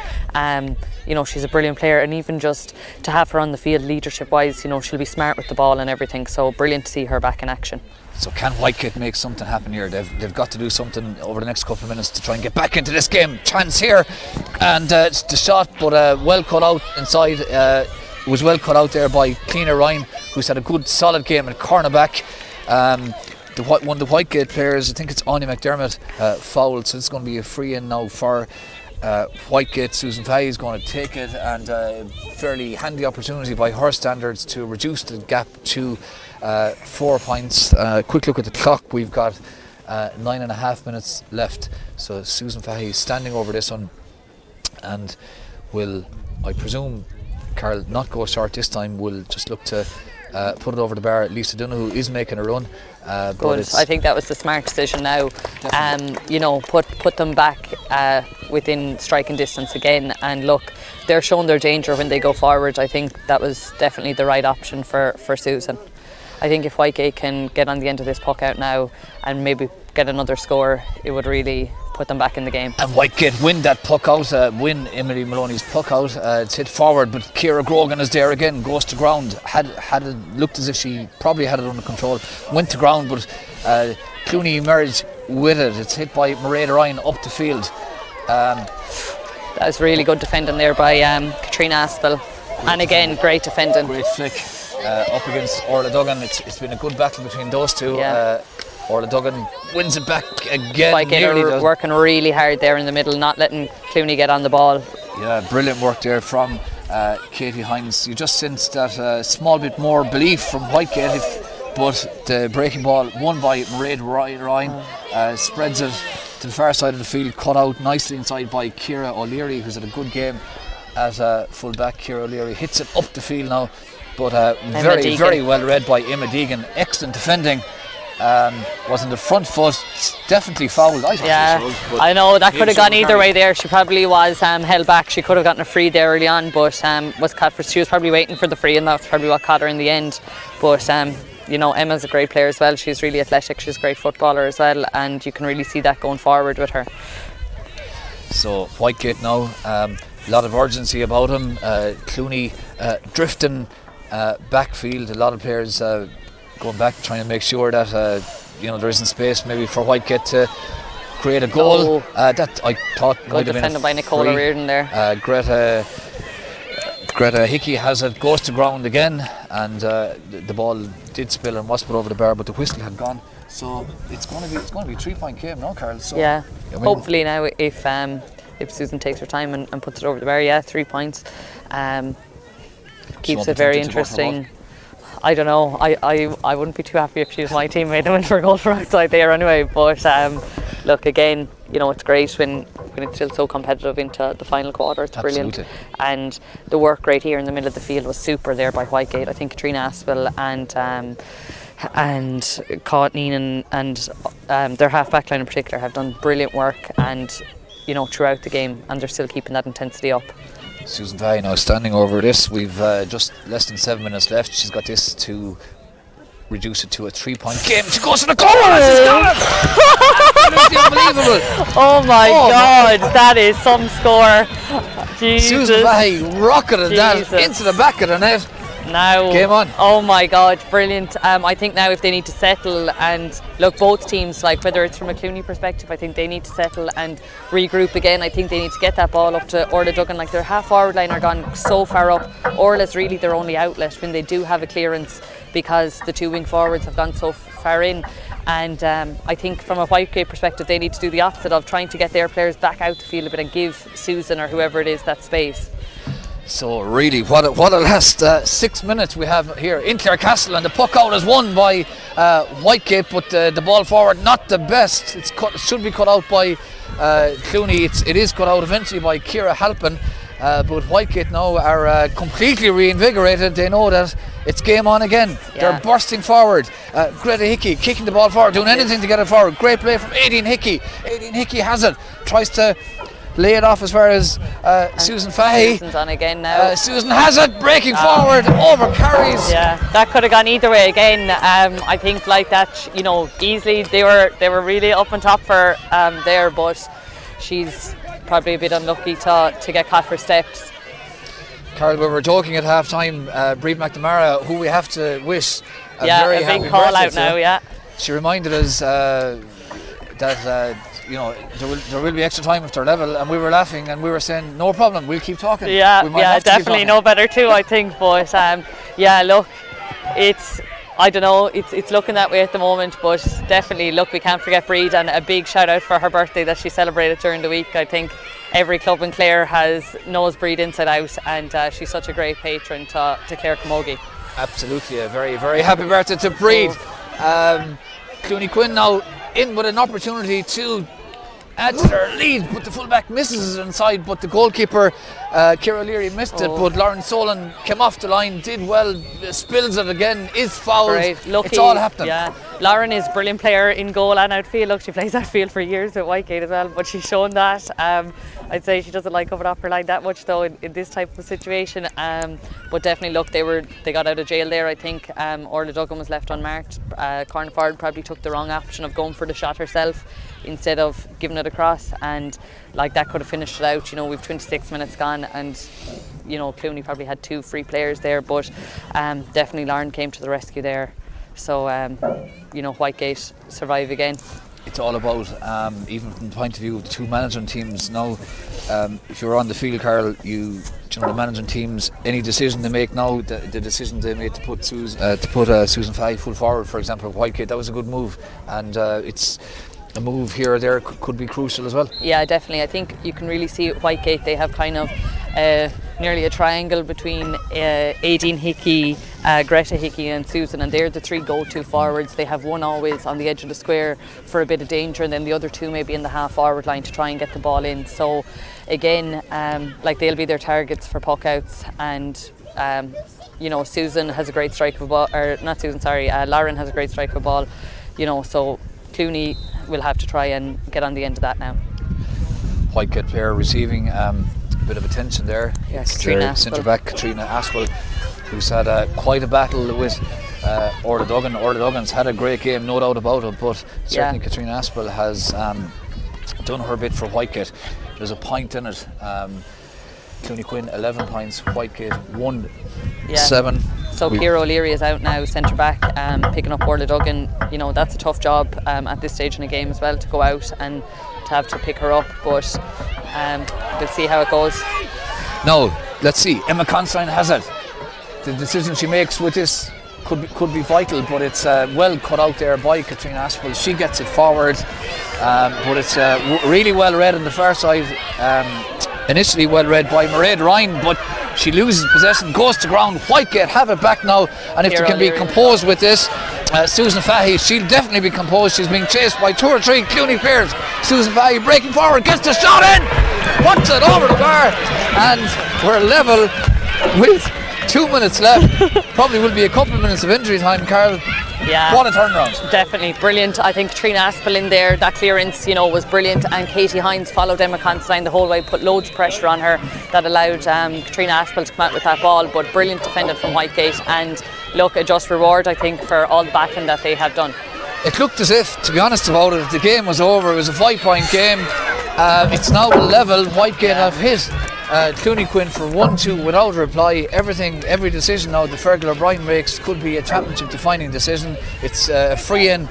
Speaker 2: She's a brilliant player, and even just to have her on the field leadership wise, she'll be smart with the ball and everything. So brilliant to see her back in action.
Speaker 1: So can Whitegate make something happen here? They've got to do something over the next couple of minutes to try and get back into this game. Chance here, and it's the shot, but well cut out inside. It was well cut out there by Cleaner Ryan, who's had a good solid game at cornerback. One of the Whitegate players, I think it's Anya McDermott, fouled, so it's going to be a free in now for Whitegate. Susan Fahey is going to take it, and a fairly handy opportunity by her standards to reduce the gap to 4 points. Quick look at the clock. We've got 9.5 minutes left. So Susan Fahey is standing over this one, and will, I presume, Carol, not go short this time. We'll just look to put it over the bar. Lisa Donoghue is making a run.
Speaker 2: Good. I think that was the smart decision now. Put them back within striking distance again, and look, they're showing their danger when they go forward. I think that was definitely the right option for Susan. I think if Whitegate can get on the end of this puck out now and maybe get another score, it would really put them back in the game.
Speaker 1: And Whitegate win that puck out, win Emily Maloney's puck out. It's hit forward, but Ciara Grogan is there again, goes to ground. Had it looked as if she probably had it under control, went to ground, but Clooney emerged with it. It's hit by Mairead Ryan up the field. That
Speaker 2: was really good defending there by Katrina Aspel, and again, great defending.
Speaker 1: Great flick up against Orla Duggan. It's been a good battle between those two.
Speaker 2: Yeah.
Speaker 1: Orla Duggan wins it back again.
Speaker 2: Whitegate are working really hard there in the middle, not letting Clooney get on the ball.
Speaker 1: Yeah, brilliant work there from Katie Hines. You just sense that small bit more belief from Whitegate, but the breaking ball won by Mairead Ryan spreads it to the far side of the field, cut out nicely inside by Ciara O'Leary, who's had a good game as a full back. Ciara O'Leary hits it up the field now, but very well read by Emma Deegan. Excellent defending. Wasn't the front foot definitely fouled? I thought it was,
Speaker 2: I know that could have gone either way there. She probably was held back. She could have gotten a free there early on, but was caught for. She was probably waiting for the free, and that's probably what caught her in the end. But you know, Emma's a great player as well. She's really athletic. She's a great footballer as well, and you can really see that going forward with her.
Speaker 1: So Whitegate now, a lot of urgency about him. Clooney drifting backfield. A lot of players going back, trying to make sure that there isn't space maybe for Whitegate to create a goal. That I thought
Speaker 2: good defended by Nicola Reardon there.
Speaker 1: Greta Hickey has it, goes to ground again, and the ball did spill and was put over the bar, but the whistle had gone. So it's going to be a 3-point game now, Carl. So
Speaker 2: yeah. Hopefully now, if Susan takes her time and puts it over the bar, 3 points, keeps it very interesting. I don't know. I wouldn't be too happy if she was my teammate and went for a goal from outside there anyway. But look, again, it's great when it's still so competitive into the final quarter. It's brilliant. And the work right here in the middle of the field was super there by Whitegate. I think Katrina Aspel and Courtney and their half back line in particular have done brilliant work, and throughout the game, and they're still keeping that intensity up.
Speaker 1: Susan Vahey now standing over this. We've just less than 7 minutes left. She's got this to reduce it to a 3-point game. She goes to the goal and she's got it! Absolutely unbelievable.
Speaker 2: Oh my God, that is some score. Jesus.
Speaker 1: Susan Vahey rocketed that into the back of the net.
Speaker 2: Now,
Speaker 1: game on.
Speaker 2: Oh my God, brilliant. I think now if they need to settle, and look, both teams, like whether it's from a Clooney perspective, I think they need to settle and regroup again. I think they need to get that ball up to Orla Duggan. Like, their half forward line are gone so far up. Orla's really their only outlet when they do have a clearance, because the two wing forwards have gone so far in. And I think from a Whitegate perspective, they need to do the opposite of trying to get their players back out the field a bit and give Susan or whoever it is that space.
Speaker 1: So really, what a last 6 minutes we have here in Clarecastle, and the puck out is won by Whitegate, but the ball forward not the best. It should be cut out by Clooney. It is cut out eventually by Ciara Halpin, but Whitegate now are completely reinvigorated. They know that it's game on again. Yeah. They're bursting forward. Greta Hickey kicking the ball forward, doing anything to get it forward. Great play from Aideen Hickey. Aideen Hickey has it, tries to lay it off as far as Susan Vahey.
Speaker 2: Susan's on again now.
Speaker 1: Susan has it, breaking forward, over carries.
Speaker 2: Yeah, that could have gone either way again. I think like that, easily they were really up on top for there, but she's probably a bit unlucky to get caught for steps.
Speaker 1: Carl, we were talking at half time, Bríd McNamara, who we have to wish a very happy
Speaker 2: big call
Speaker 1: birthday
Speaker 2: out now, yeah.
Speaker 1: She reminded us that there will be extra time if they're level, and we were laughing and we were saying no problem, we'll keep talking.
Speaker 2: Yeah, definitely know better too, I think. But look, I don't know, it's looking that way at the moment, but definitely look, we can't forget Bríd, and a big shout out for her birthday that she celebrated during the week. I think every club in Clare knows Bríd inside out, and she's such a great patron to Clare Camogie.
Speaker 1: Absolutely, a very, very happy birthday to Bríd. Clooney-Quinn now in with an opportunity to add to their lead, but the fullback misses it inside, but the goalkeeper Ciara O'Leary missed it, but Lauren Solan came off the line, did well, spills it again, is fouled. It's all happening.
Speaker 2: Yeah, Lauren is a brilliant player in goal and outfield. Look, she plays outfield for years at Whitegate as well, but she's shown that. I'd say she doesn't like coming off her line that much though in this type of situation, but definitely look, they got out of jail there. I think Orla Duggan was left unmarked. Corner forward probably took the wrong option of going for the shot herself instead of giving it across, and like that could have finished it out. We've 26 minutes gone, and Clooney probably had 2 free players there, but definitely Lauren came to the rescue there. So Whitegate survive again.
Speaker 1: It's all about, even from the point of view of the two management teams now, if you're on the field, Carl, the management teams, any decision they make now, the decision they made to put Susan Vahey full forward, for example, Whitegate, that was a good move, and it's a move here or there could be crucial as well.
Speaker 2: Yeah, definitely. I think you can really see at Whitegate they have kind of nearly a triangle between Aideen Hickey, Greta Hickey and Susan, and they're the three go-to forwards. They have one always on the edge of the square for a bit of danger, and then the other two maybe in the half forward line to try and get the ball in. So again, they'll be their targets for puck outs, and Susan has a great strike of a ball, or not Susan, sorry, Lauren has a great strike of a ball, so Clooney will have to try and get on the end of that now.
Speaker 1: Whitegate player receiving a bit of attention there.
Speaker 2: Yeah,
Speaker 1: it's
Speaker 2: Katrina
Speaker 1: centre back Katrina Aspel, who's had quite a battle with Orla Duggan. Orla Duggan's had a great game, no doubt about it, but certainly Katrina Aspel has done her bit for Whitegate. There's a point in it. Clooney-Quinn 11 points, Whitegate 7.
Speaker 2: So Ciara O'Leary is out now, centre back, picking up Orla Duggan. That's a tough job at this stage in a game as well, to go out and to have to pick her up, but we'll see how it goes.
Speaker 1: Now, let's see. Emma Constein has it. The decision she makes with this could be vital, but it's well cut out there by Katrina Aspel. She gets it forward, but it's really well read on the far side. Initially well read by Mairead Ryan, but she loses possession, goes to ground. Whitegate have it back now, and if they can be composed with this, Susan Fahey, she'll definitely be composed. She's being chased by 2 or 3 Clooney players. Susan Fahey breaking forward, gets the shot in, puts it over the bar, and we're level with 2 minutes left. Probably will be a couple of minutes of injury time, Carl.
Speaker 2: Yeah,
Speaker 1: what a turnaround.
Speaker 2: Definitely brilliant. I think Katrina Aspel in there, that clearance, was brilliant, and Katie Hines followed Emma Constein the whole way, put loads of pressure on her that allowed Katrina Aspel to come out with that ball, but brilliant defended from Whitegate, and look, a just reward I think for all the backing that they have done.
Speaker 1: It looked as if, to be honest about it, the game was over. It was a 5-point game. It's now level. Whitegate have hit Clooney-Quinn for 1-2 without reply. Every decision now that Fergal O'Brien makes could be a championship defining decision. It's a free in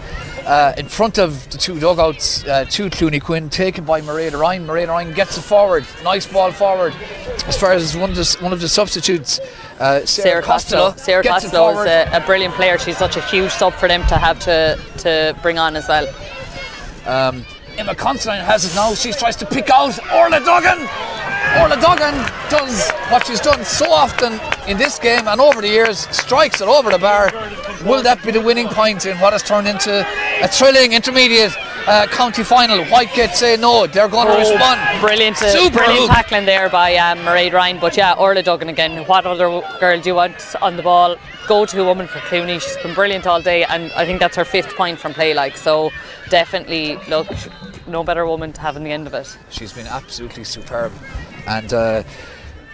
Speaker 1: front of the 2 dugouts to Clooney-Quinn, taken by Mairead Ryan. Mairead Ryan gets it forward, nice ball forward. As far as one of the substitutes, Sarah Costello.
Speaker 2: Sarah Costello is a brilliant player. She's such a huge sub for them to have to bring on as well.
Speaker 1: Emma Constein has it now. She tries to pick out Orla Duggan. Orla Duggan does what she's done so often in this game and over the years, strikes it over the bar. Will that be the winning point in what has turned into a thrilling intermediate county final? Whitegate say no, they're going to respond.
Speaker 2: Brilliant tackling there by Mairead Ryan, but Orla Duggan again, what other girl do you want on the ball? Go-to woman for Clooney. She's been brilliant all day, and I think that's her 5th point from play, so definitely, look, no better woman to have in the end of it.
Speaker 1: She's been absolutely superb, and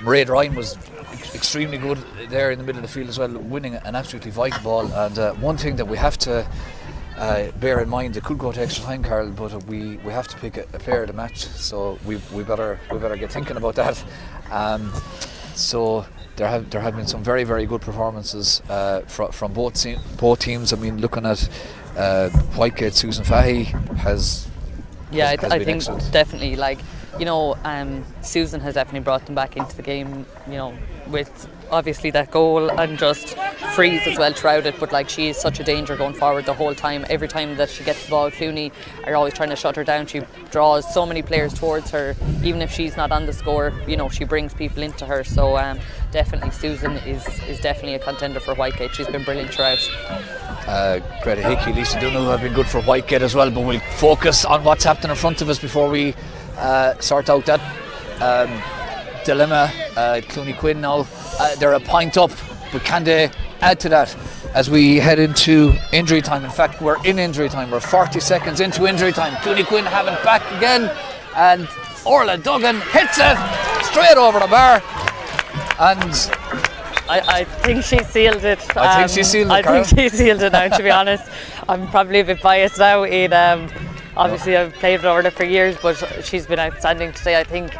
Speaker 1: Mairead Ryan was extremely good there in the middle of the field as well, winning an absolutely vital ball. And one thing that we have to bear in mind, it could go to extra time, Carl, but we have to pick a player of the match, so we better get thinking about that. So there have been some very, very good performances from both teams. I mean, looking at Whitegate, Susan Fahey has
Speaker 2: I think
Speaker 1: excellent.
Speaker 2: Definitely, Susan has definitely brought them back into the game, with obviously that goal and just freeze as well throughout it, but she is such a danger going forward the whole time. Every time that she gets the ball, Clooney are always trying to shut her down. She draws so many players towards her, even if she's not on the score, she brings people into her, so definitely Susan is definitely a contender for Whitegate. She's been brilliant throughout.
Speaker 1: Greta Hickey, Lisa Dunno have been good for Whitegate as well, but we'll focus on what's happening in front of us before we sort out that dilemma. Clooney-Quinn now, they're a point up, but can they add to that as we head into injury time? In fact, we're in injury time. We're 40 seconds into injury time. Clooney-Quinn have it back again, and Orla Duggan hits it straight over the bar, and
Speaker 2: I think she sealed it.
Speaker 1: I think she sealed it
Speaker 2: now, to be honest. I'm probably a bit biased now in obviously I've played with her for years, but she's been outstanding today. I think,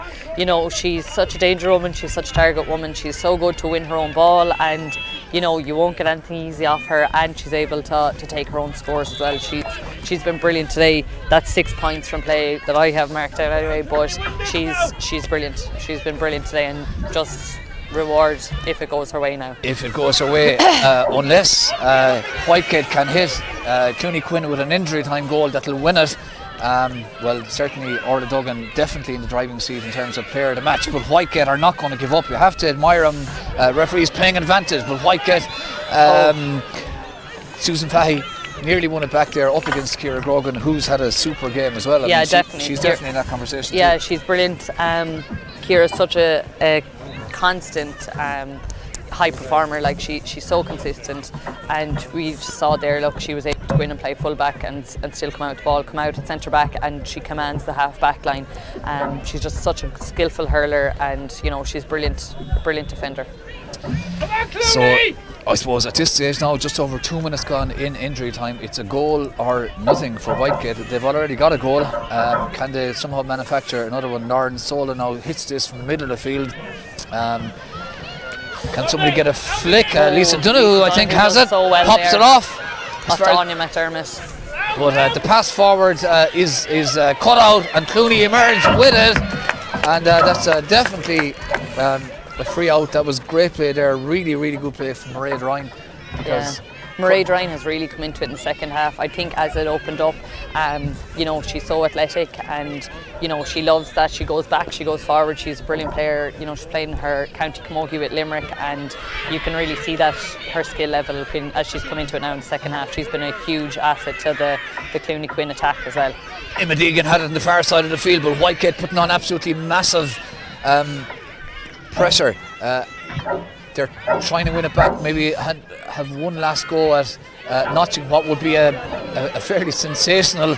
Speaker 2: she's such a danger woman, she's such a target woman, she's so good to win her own ball, and you won't get anything easy off her, and she's able to take her own scores as well. She's been brilliant today. That's 6 points from play that I have marked out anyway, but she's brilliant. She's been brilliant today, and just reward if it goes her way now.
Speaker 1: If it goes her way, unless Whitegate can hit Clooney-Quinn with an injury time goal that'll win it. Well, certainly Orla Duggan definitely in the driving seat in terms of player of the match, but Whitegate are not going to give up. You have to admire them. Referees playing advantage, but Whitegate, Susan Fahey nearly won it back there up against Ciara Grogan, who's had a super game as well.
Speaker 2: Definitely.
Speaker 1: She's definitely in that conversation
Speaker 2: too.
Speaker 1: She's
Speaker 2: brilliant. Ciara's such a constant high performer. Like she's so consistent, and we just saw there. Look, she was able to go in and play full back and still come out at centre back, and she commands the half back line. She's just such a skillful hurler, and she's brilliant defender.
Speaker 1: So I suppose at this stage now, just over 2 minutes gone in injury time, it's a goal or nothing for Whitegate. They've already got a goal. Can they somehow manufacture another one? Lauren Sola now hits this from the middle of the field. Can somebody get a flick? Lisa Donoghue, I think, has it.
Speaker 2: So well
Speaker 1: pops
Speaker 2: there.
Speaker 1: it off.
Speaker 2: That's Anya McDermott.
Speaker 1: But the pass forward is cut out, and Clooney emerged with it. And that's definitely a free out. That was great play there. Really, really good play from Mairead Ryan. Because
Speaker 2: Mairead Ryan has really come into it in the second half. I think as it opened up, she's so athletic, and she loves that. She goes back, she goes forward. She's a brilliant player. She's playing her County Camogie with Limerick, and you can really see that her skill level as she's come into it now in the second half. She's been a huge asset to the Clooney-Quinn attack as well.
Speaker 1: Emma Deegan had it on the far side of the field, but Whitegate putting on absolutely massive pressure. They're trying to win it back, maybe have one last go at notching what would be a fairly sensational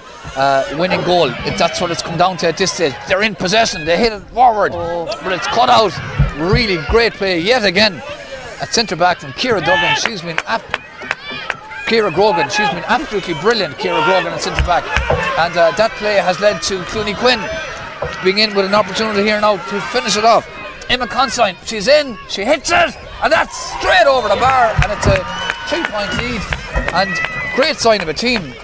Speaker 1: winning goal. That's what it's come down to at this stage. They're in possession, they hit it forward, but it's cut out. Really great play yet again at centre back from Ciara Duggan. Ciara Grogan, she's been absolutely brilliant, Ciara Grogan at centre back. And that play has led to Clooney-Quinn being in with an opportunity here now to finish it off. Emma Considine, she's in, she hits it, and that's straight over the bar, and it's a 3-point lead, and great sign of a team.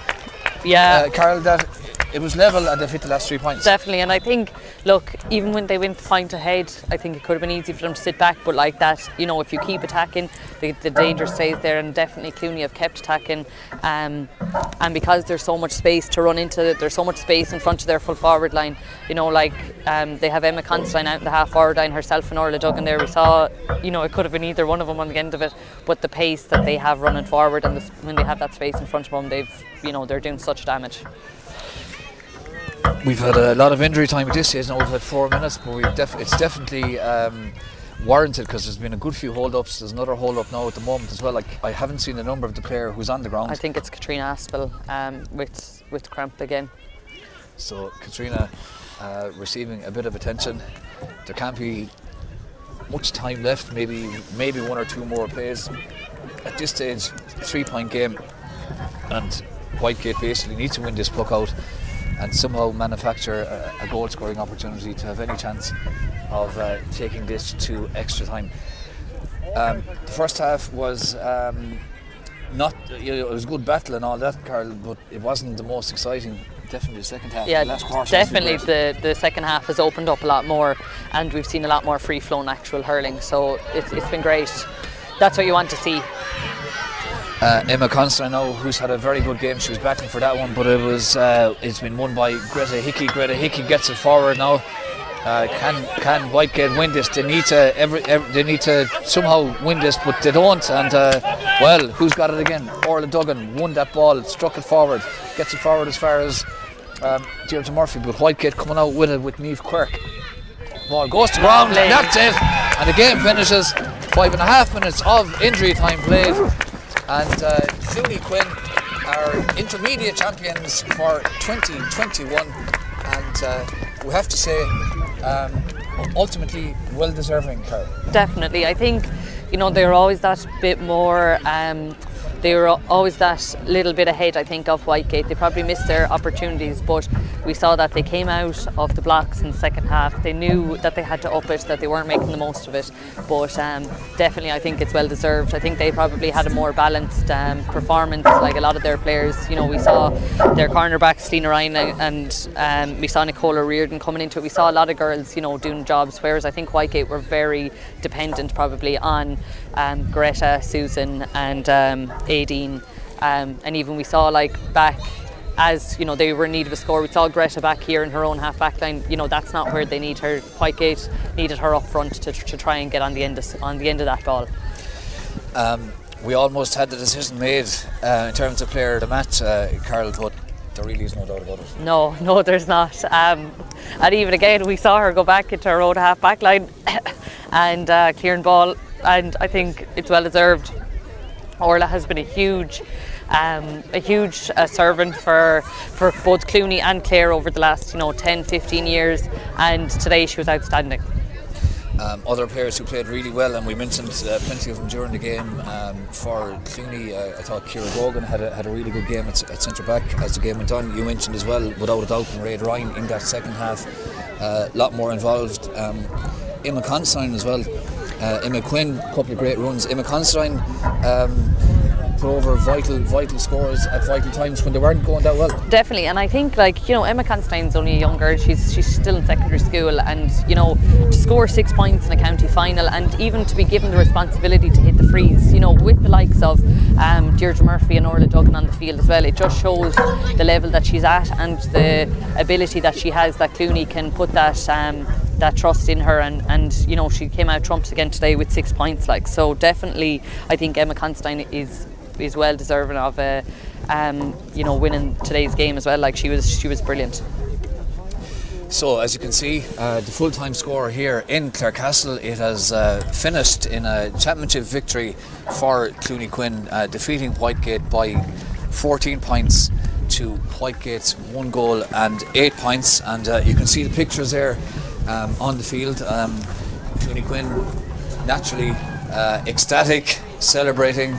Speaker 1: Carol, that it was level and they've hit the last 3 points.
Speaker 2: Definitely, and I think, look, even when they went the point ahead, I think it could have been easy for them to sit back, but like that, if you keep attacking, the danger stays there, and definitely Clooney have kept attacking, and because there's so much space to run into, there's so much space in front of their full forward line, they have Emma Considine out in the half forward line, herself and Orla Duggan there. We saw, it could have been either one of them on the end of it, but the pace that they have running forward, and when they have that space in front of them, they're doing such damage.
Speaker 1: We've had a lot of injury time at this stage now. We've had 4 minutes, but it's definitely warranted, because there's been a good few hold-ups. There's another hold-up now at the moment as well. I haven't seen the number of the player who's on the ground.
Speaker 2: I think it's Katrina Aspel with cramp again.
Speaker 1: So Katrina receiving a bit of attention. There can't be much time left, maybe 1 or 2 more plays. At this stage, 3-point game, and Whitegate basically needs to win this puck out and somehow manufacture a goal scoring opportunity to have any chance of taking this to extra time. The first half was not, it was a good battle and all that, Carl, but it wasn't the most exciting. Definitely the second half.
Speaker 2: Yeah,
Speaker 1: the last quarter
Speaker 2: definitely the second half has opened up a lot more, and we've seen a lot more free flowing actual hurling, so it's been great. That's what you want to see.
Speaker 1: Emma Considine now, who's had a very good game, she was battling for that one, but it's been won by Greta Hickey. Greta Hickey gets it forward now. Can Whitegate win this? They need to somehow win this, but they don't. And who's got it again? Orla Duggan won that ball, struck it forward, gets it forward as far as Deirdre Murphy, but Whitegate coming out with it with Niamh Quirk. Ball goes to ground, and that's it. And the game finishes. 5.5 minutes of injury time played. And Clooney-Quinn are intermediate champions for 2021, and we have to say ultimately well deserving, Carol.
Speaker 2: Definitely. I think they're always that bit more they were always that little bit ahead, I think, of Whitegate. They probably missed their opportunities, but we saw that they came out of the blocks in the second half. They knew that they had to up it, that they weren't making the most of it, but definitely I think it's well deserved. I think they probably had a more balanced performance, like a lot of their players. We saw their cornerbacks, Stina Ryan, and we saw Nicola Reardon coming into it. We saw a lot of girls, doing jobs, whereas I think Whitegate were very dependent probably on Greta, Susan and Aideen, and even we saw back as you know, they were in need of a score. We saw Greta back here in her own half back line. You know, that's not where they need her. Whitegate needed her up front to try and get on the end of that ball.
Speaker 1: We almost had the decision made in terms of player of the match, Carol, but there really is no doubt about it.
Speaker 2: No, there's not. And even again, we saw her go back into her own half back line and clearing ball, and I think it's well deserved. Orla has been a huge servant for both Clooney and Clare over the last 10-15 years, and today she was outstanding.
Speaker 1: Other players who played really well, and we mentioned plenty of them during the game. For Clooney, I thought Ciara Grogan had a really good game at centre back as the game went on. You mentioned as well, without a doubt, Mairead Ryan in that second half, a lot more involved. Emma Considine as well. Emma Quinn, a couple of great runs. Emma Considine put over vital scores at vital times when they weren't going that well.
Speaker 2: Definitely, and I think Emma Considine's only a young girl. She's still in secondary school, and to score 6 points in a county final, and even to be given the responsibility to hit the frees, with the likes of Deirdre Murphy and Orla Duggan on the field as well, it just shows the level that she's at and the ability that she has, that Clooney can put that trust in her, and she came out trumps again today with 6 points. So definitely I think Emma Considine is well deserving of winning today's game as well. She was brilliant.
Speaker 1: So as you can see, the full-time score here in Clarecastle, it has finished in a championship victory for Clooney-Quinn, defeating Whitegate by 14 points to Whitegate's 1 goal and 8 points. And you can see the pictures there on the field. Clooney-Quinn naturally ecstatic, celebrating.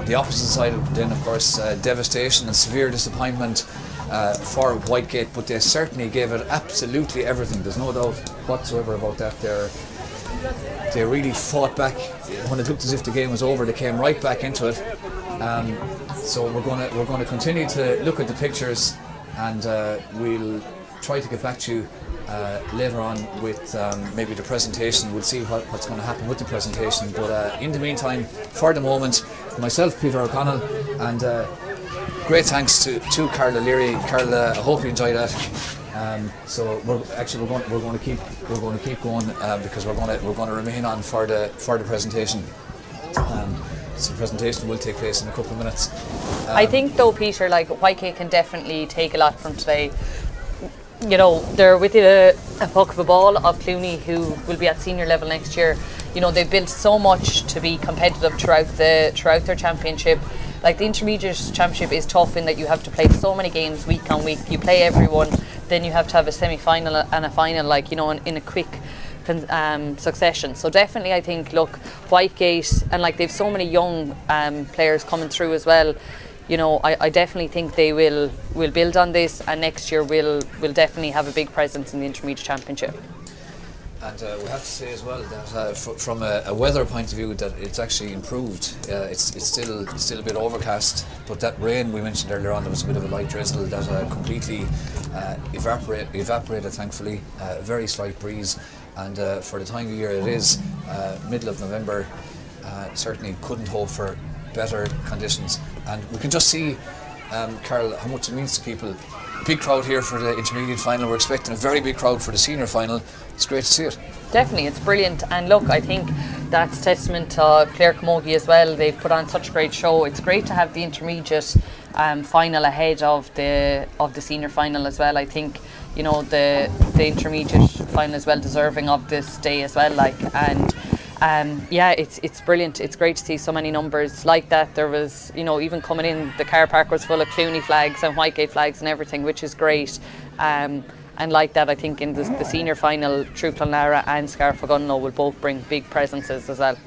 Speaker 1: The opposite side then, of course, devastation and severe disappointment for Whitegate, but they certainly gave it absolutely everything. There's no doubt whatsoever about that. They really fought back. When it looked as if the game was over, they came right back into it. So we're going to continue to look at the pictures, and we'll try to get back to you later on with maybe the presentation. We'll see what's going to happen with the presentation, but in the meantime, for the moment, myself, Peter O'Connell, and great thanks to Carla Leary. Carla, I hope you enjoyed that. So we're going to keep going because we're going to remain on for the presentation. So the presentation will take place in a couple of minutes.
Speaker 2: I think though, Peter, Whitegate can definitely take a lot from today. They're within a puck of a ball of Clooney, who will be at senior level next year. They've built so much to be competitive throughout their championship. The intermediate championship is tough in that you have to play so many games week on week. You play everyone, then you have to have a semi-final and a final, in a quick succession. So definitely, I think, Whitegate, and they've so many young players coming through as well. I definitely think they will build on this, and next year we'll definitely have a big presence in the intermediate championship.
Speaker 1: And we have to say as well that from a weather point of view, that it's actually improved. It's still a bit overcast, but that rain we mentioned earlier on, there was a bit of a light drizzle that completely evaporated, thankfully. Very slight breeze, and for the time of year it is, middle of November, certainly couldn't hope for better conditions. And we can just see, Carol, how much it means to people. Big crowd here for the intermediate final. We're expecting a very big crowd for the senior final. It's great to see it.
Speaker 2: Definitely, it's brilliant. And I think that's testament to Clare Camogie as well. They've put on such a great show. It's great to have the intermediate final ahead of the senior final as well. I think the intermediate final is well deserving of this day as well. It's brilliant. It's great to see so many numbers like that. There was, even coming in, the car park was full of Clooney flags and Whitegate flags and everything, which is great. And like that, I think in the senior final, True Clonlara and Scarf Gunlow will both bring big presences as well.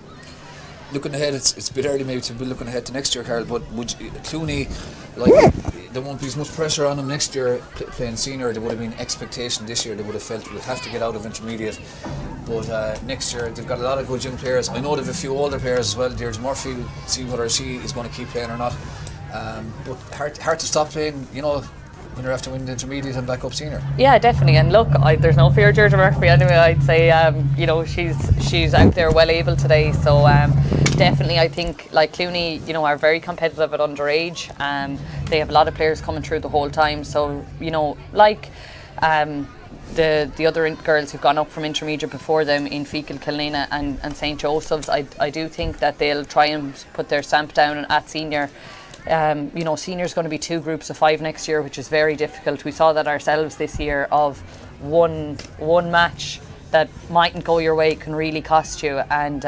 Speaker 1: Looking ahead, it's a bit early maybe to be looking ahead to next year, Carol, but Clooney, there won't be as much pressure on them next year playing senior. There would have been expectation this year. They would have felt we'll have to get out of intermediate. But next year they've got a lot of good young players. I know they've a few older players as well. Deirdre Murphy, see whether she is going to keep playing or not. But hard to stop playing, when you're after winning the intermediate and back up senior. Yeah,
Speaker 2: definitely. And there's no fear of Deirdre Murphy anyway. I'd say she's out there well able today. So definitely, I think, like Clooney, you know, are very competitive at underage. They have a lot of players coming through the whole time. So, you know, like the other girls who've gone up from intermediate before them in Fecal, Kilnina and St. Joseph's, I do think that they'll try and put their stamp down at senior. You know, senior's going to be 2 groups of 5 next year, which is very difficult. We saw that ourselves this year, of one match that mightn't go your way can really cost you. And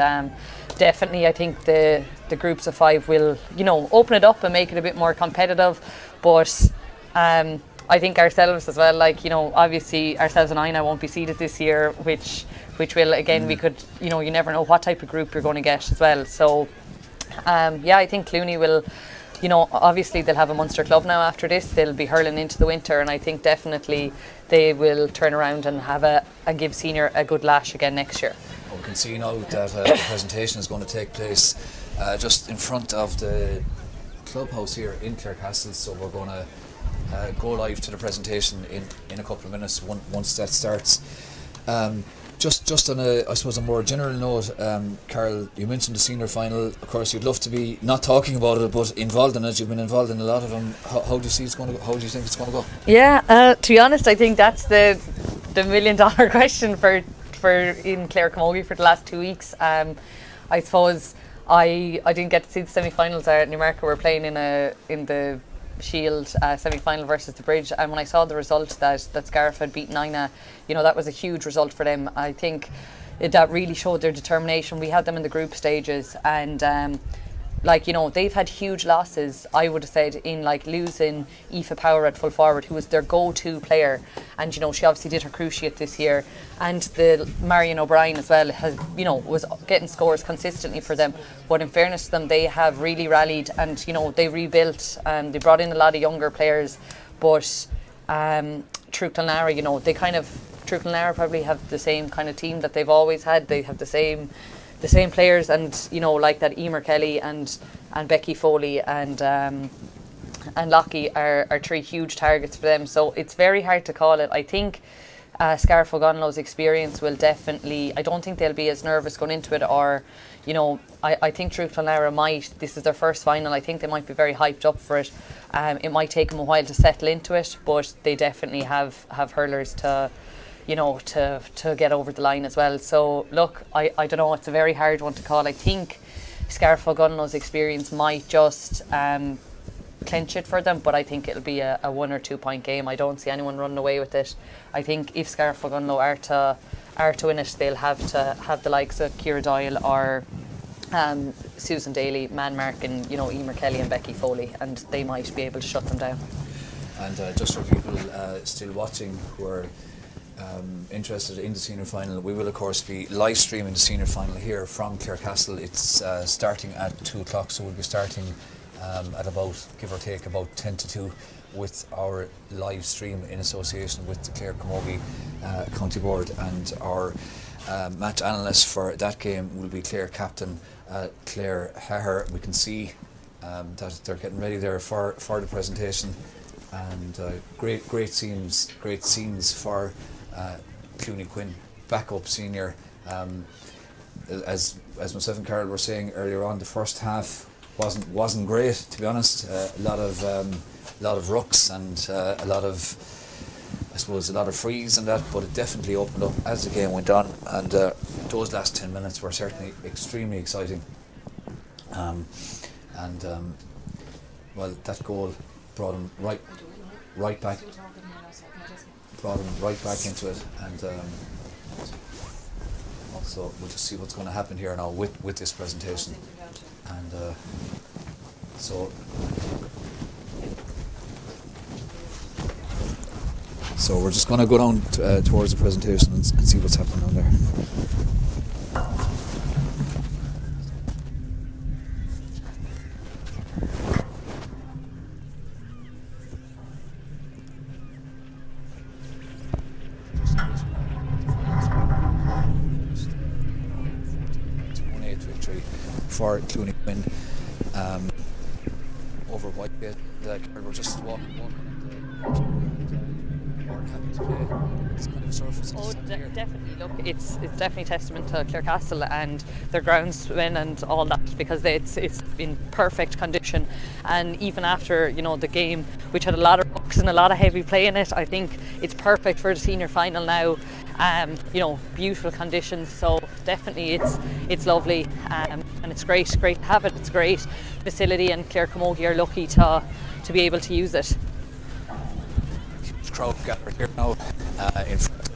Speaker 2: definitely I think the groups of 5 will, you know, open it up and make it a bit more competitive. But I think ourselves as well, like, you know, obviously ourselves and Ina won't be seeded this year, which will, again, we could, you know, you never know what type of group you're going to get as well. So yeah, I think Clooney will, you know, obviously they'll have a Munster club now after this. They'll be hurling into the winter, and I think definitely they will turn around and have and give senior a good lash again next year.
Speaker 1: We can see now that the presentation is going to take place just in front of the clubhouse here in Clarecastle. So we're going to go live to the presentation in a couple of minutes once that starts. Just on I suppose a more general note, Carol, you mentioned the senior final. Of course, you'd love to be not talking about it, but involved in it. You've been involved in a lot of them. How do you see it's going to go? How do you think it's going to go?
Speaker 2: Yeah, to be honest, I think that's the $1 million question for in Clare Camogie for the last 2 weeks. I suppose I didn't get to see the semi-finals at Newmarket. We're playing in the Shield semi-final versus the Bridge, and when I saw the result that Scariff had beaten Ina, you know, that was a huge result for them. I think that really showed their determination. We had them in the group stages, and like, you know, they've had huge losses, I would have said, in like losing Aoife Power at full forward, who was their go-to player, and you know, she obviously did her cruciate this year, and the Marion O'Brien as well has, you know, was getting scores consistently for them. But in fairness to them, they have really rallied, and you know, they rebuilt and they brought in a lot of younger players. But True Clonlara, you know, they kind of, True Clonlara probably have the same kind of team that they've always had. They have the same players, and you know, like that Emer Kelly and Becky Foley and Lockie are 3 huge targets for them. So it's very hard to call it. I think Scariff O'Gonlow's experience will definitely, I don't think they'll be as nervous going into it, or you know, I think True Clonlara might, this is their first final, I think they might be very hyped up for it. It might take them a while to settle into it, but they definitely have hurlers to, you know, to get over the line as well. So look, I don't know, it's a very hard one to call. I think Scariff O'Gonlow's experience might just clinch it for them, but I think it'll be a 1 or 2 point game. I don't see anyone running away with it. I think if Scariff O'Gonlow are to win it, they'll have to have the likes of Ciara Doyle or Susan Daly, Man Markin, you know, Emer Kelly and Becky Foley, and they might be able to shut them down. And
Speaker 1: just for people still watching who are interested in the senior final, we will of course be live streaming the senior final here from Clarecastle. It's starting at 2 o'clock, so we'll be starting at about, give or take, about 10 to 2 with our live stream in association with the Clare Camogie County Board, and our match analyst for that game will be Clare captain Claire Haher. We can see that they're getting ready there for the presentation, and great scenes for Clooney-Quinn, backup senior. As myself and Carol were saying earlier on, the first half wasn't great, to be honest. A lot of rucks and a lot of frees and that, but it definitely opened up as the game went on, and those last 10 minutes were certainly extremely exciting. Well, that goal brought him right back into it, and also we'll just see what's going to happen here now with this presentation, and so we're just going to go down towards the presentation and see what's happening down there. Victory for Clooney-Quinn over Whitegate. We're just walking important having to this kind of surface.
Speaker 2: Definitely. Look, it's definitely testament to Clarecastle and their groundsmen and all that, because it's in perfect condition. And even after the game, which had a lot of rucks and a lot of heavy play in it, I think it's perfect for the senior final now. Beautiful conditions. So definitely it's lovely, and it's great to have it. It's a great facility, and Clare Camogie are lucky to be able to use it.
Speaker 1: Huge crowd gathered here now in front of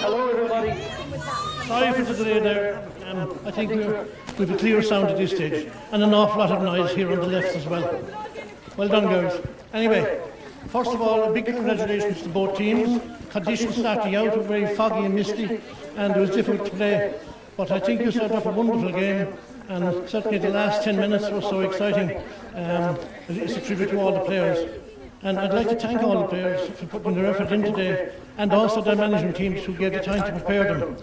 Speaker 3: Hello everybody. Sorry for the delay there. I think we've a clear sound at this stage, and an awful lot of noise here on the left as well. Well done, girls. Anyway, first of all, a big congratulations to both teams. Conditions starting out were very foggy and misty, and it was difficult to play. But I think you set up a wonderful game, and certainly the last 10 minutes were so exciting. It's a tribute to all the players. And I'd like to thank all the players for putting their effort in today, and also their management teams who gave the time to prepare them.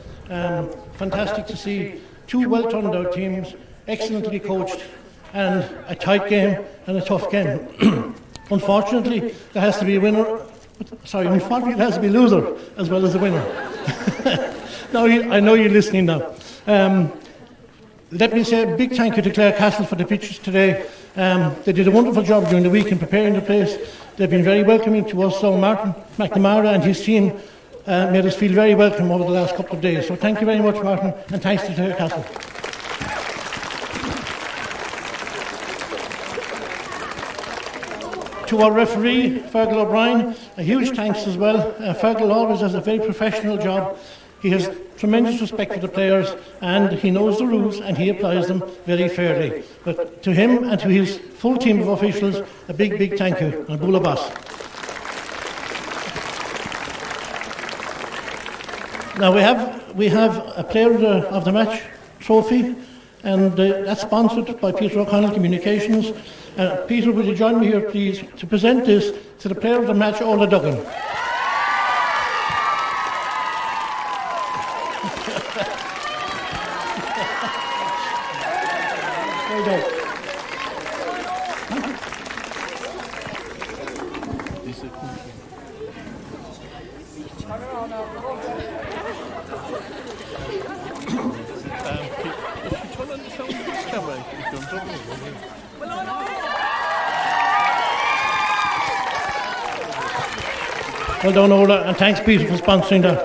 Speaker 3: Fantastic to see two well-turned out teams, excellently coached, and a tight game and a tough game. Unfortunately, there has to be a winner. Unfortunately, there has to be a loser as well as a winner. Now, I know you're listening now. Let me say a big thank you to Clarecastle for the pitches today. They did a wonderful job during the week in preparing the place. They've been very welcoming to us, so Martin McNamara and his team made us feel very welcome over the last couple of days. So thank you very much, Martin, and thanks to Clarecastle. To our referee, Fergal O'Brien, a huge thanks as well. Fergal always does a very professional job. He has tremendous respect for the players, and he knows the rules and he applies them very fairly. But to him and to his full team of officials, a big, big thank you. And Bula Boss. Now we have a player of the match trophy, and that's sponsored by Peter O'Connell Communications. Peter, would you join me here, please, to present this to the player of the match, Ola Duggan. Well done. Well done, Ola, and thanks, Peter, for sponsoring that.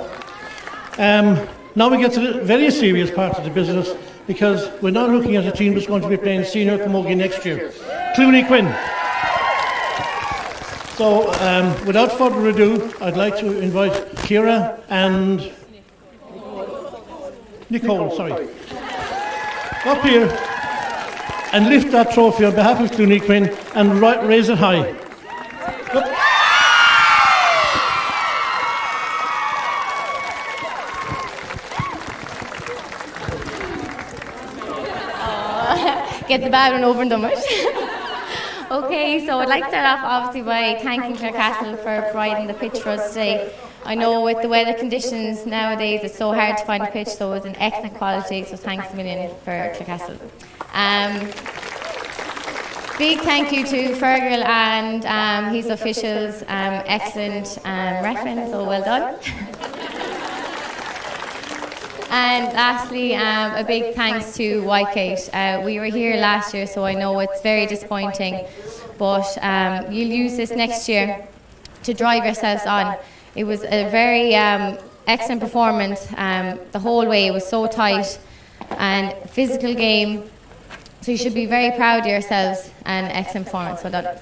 Speaker 3: Now we get to the very serious part of the business, because we're now looking at a team that's going to be playing senior camogie next year, Clooney-Quinn. So, without further ado, I'd like to invite Ciara and Nicole, sorry. Up here and lift that trophy on behalf of Clooney-Quinn and raise it high. Up.
Speaker 4: Get the bad one over and done with. Okay, so I'd like to start off obviously by thanking Clarecastle for providing the pitch for us today. I know with the weather conditions nowadays it's so hard to find a pitch, so it's an excellent quality, so thanks a million for Clarecastle. Big thank you to Fergal and his officials, excellent reference, so well done. And lastly, a big thanks to Whitegate. We were here last year, so I know it's very disappointing, but you'll use this next year to drive yourselves on. It was a very excellent performance the whole way. It was so tight and physical game, so you should be very proud of yourselves, and excellent performance. Well done.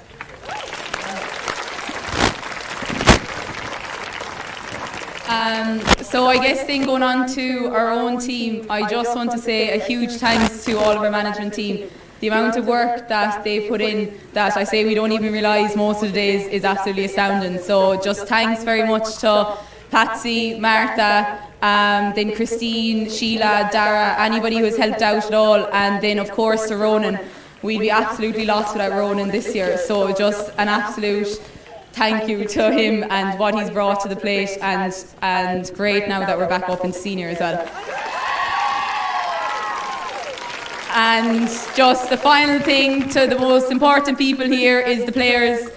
Speaker 5: So I guess then going on to our own team, I just want to say a huge thanks to all of our management team. The amount of work that they put in, that I say we don't even realise most of the days, is absolutely astounding. So just thanks very much to Patsy, Martha, then Christine, Sheila, Dara, anybody who has helped out at all, and then of course to Ronan. We'd be absolutely lost without Ronan this year, so just an absolute thank you to him and what he's brought to the plate, and great now that we're back up in senior as well. And just the final thing to the most important people here is the players.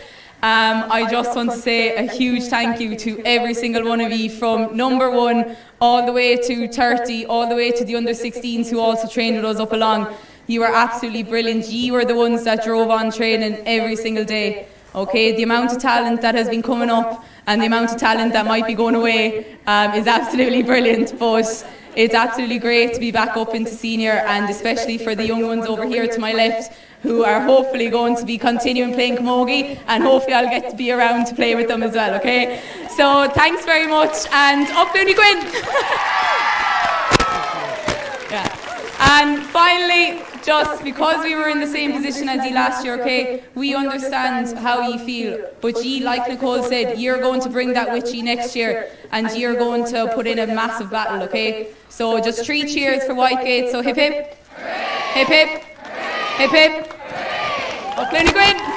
Speaker 5: I just want to say a huge thank you to every single one of you, from number 1 all the way to 30, all the way to the under 16s who also trained with us up along. You were absolutely brilliant. You were the ones that drove on training every single day. Okay, the amount of talent that has been coming up and the amount of talent that might be going away is absolutely brilliant, but it's absolutely great to be back up into senior, and especially for the young ones over here to my left who are hopefully going to be continuing playing Camogie, and hopefully I'll get to be around to play with them as well, okay? So thanks very much, and up Clooney-Quinn! Yeah. And finally, just because we were in the same position as you last year, okay, we understand how you feel, but ye, like Nicole said, you're going to bring that with you next year, and you're going to put in a massive battle, okay? So just 3 cheers for Whitegate, so hip hip, hip hip, hip hip, up Clooney-Quinn!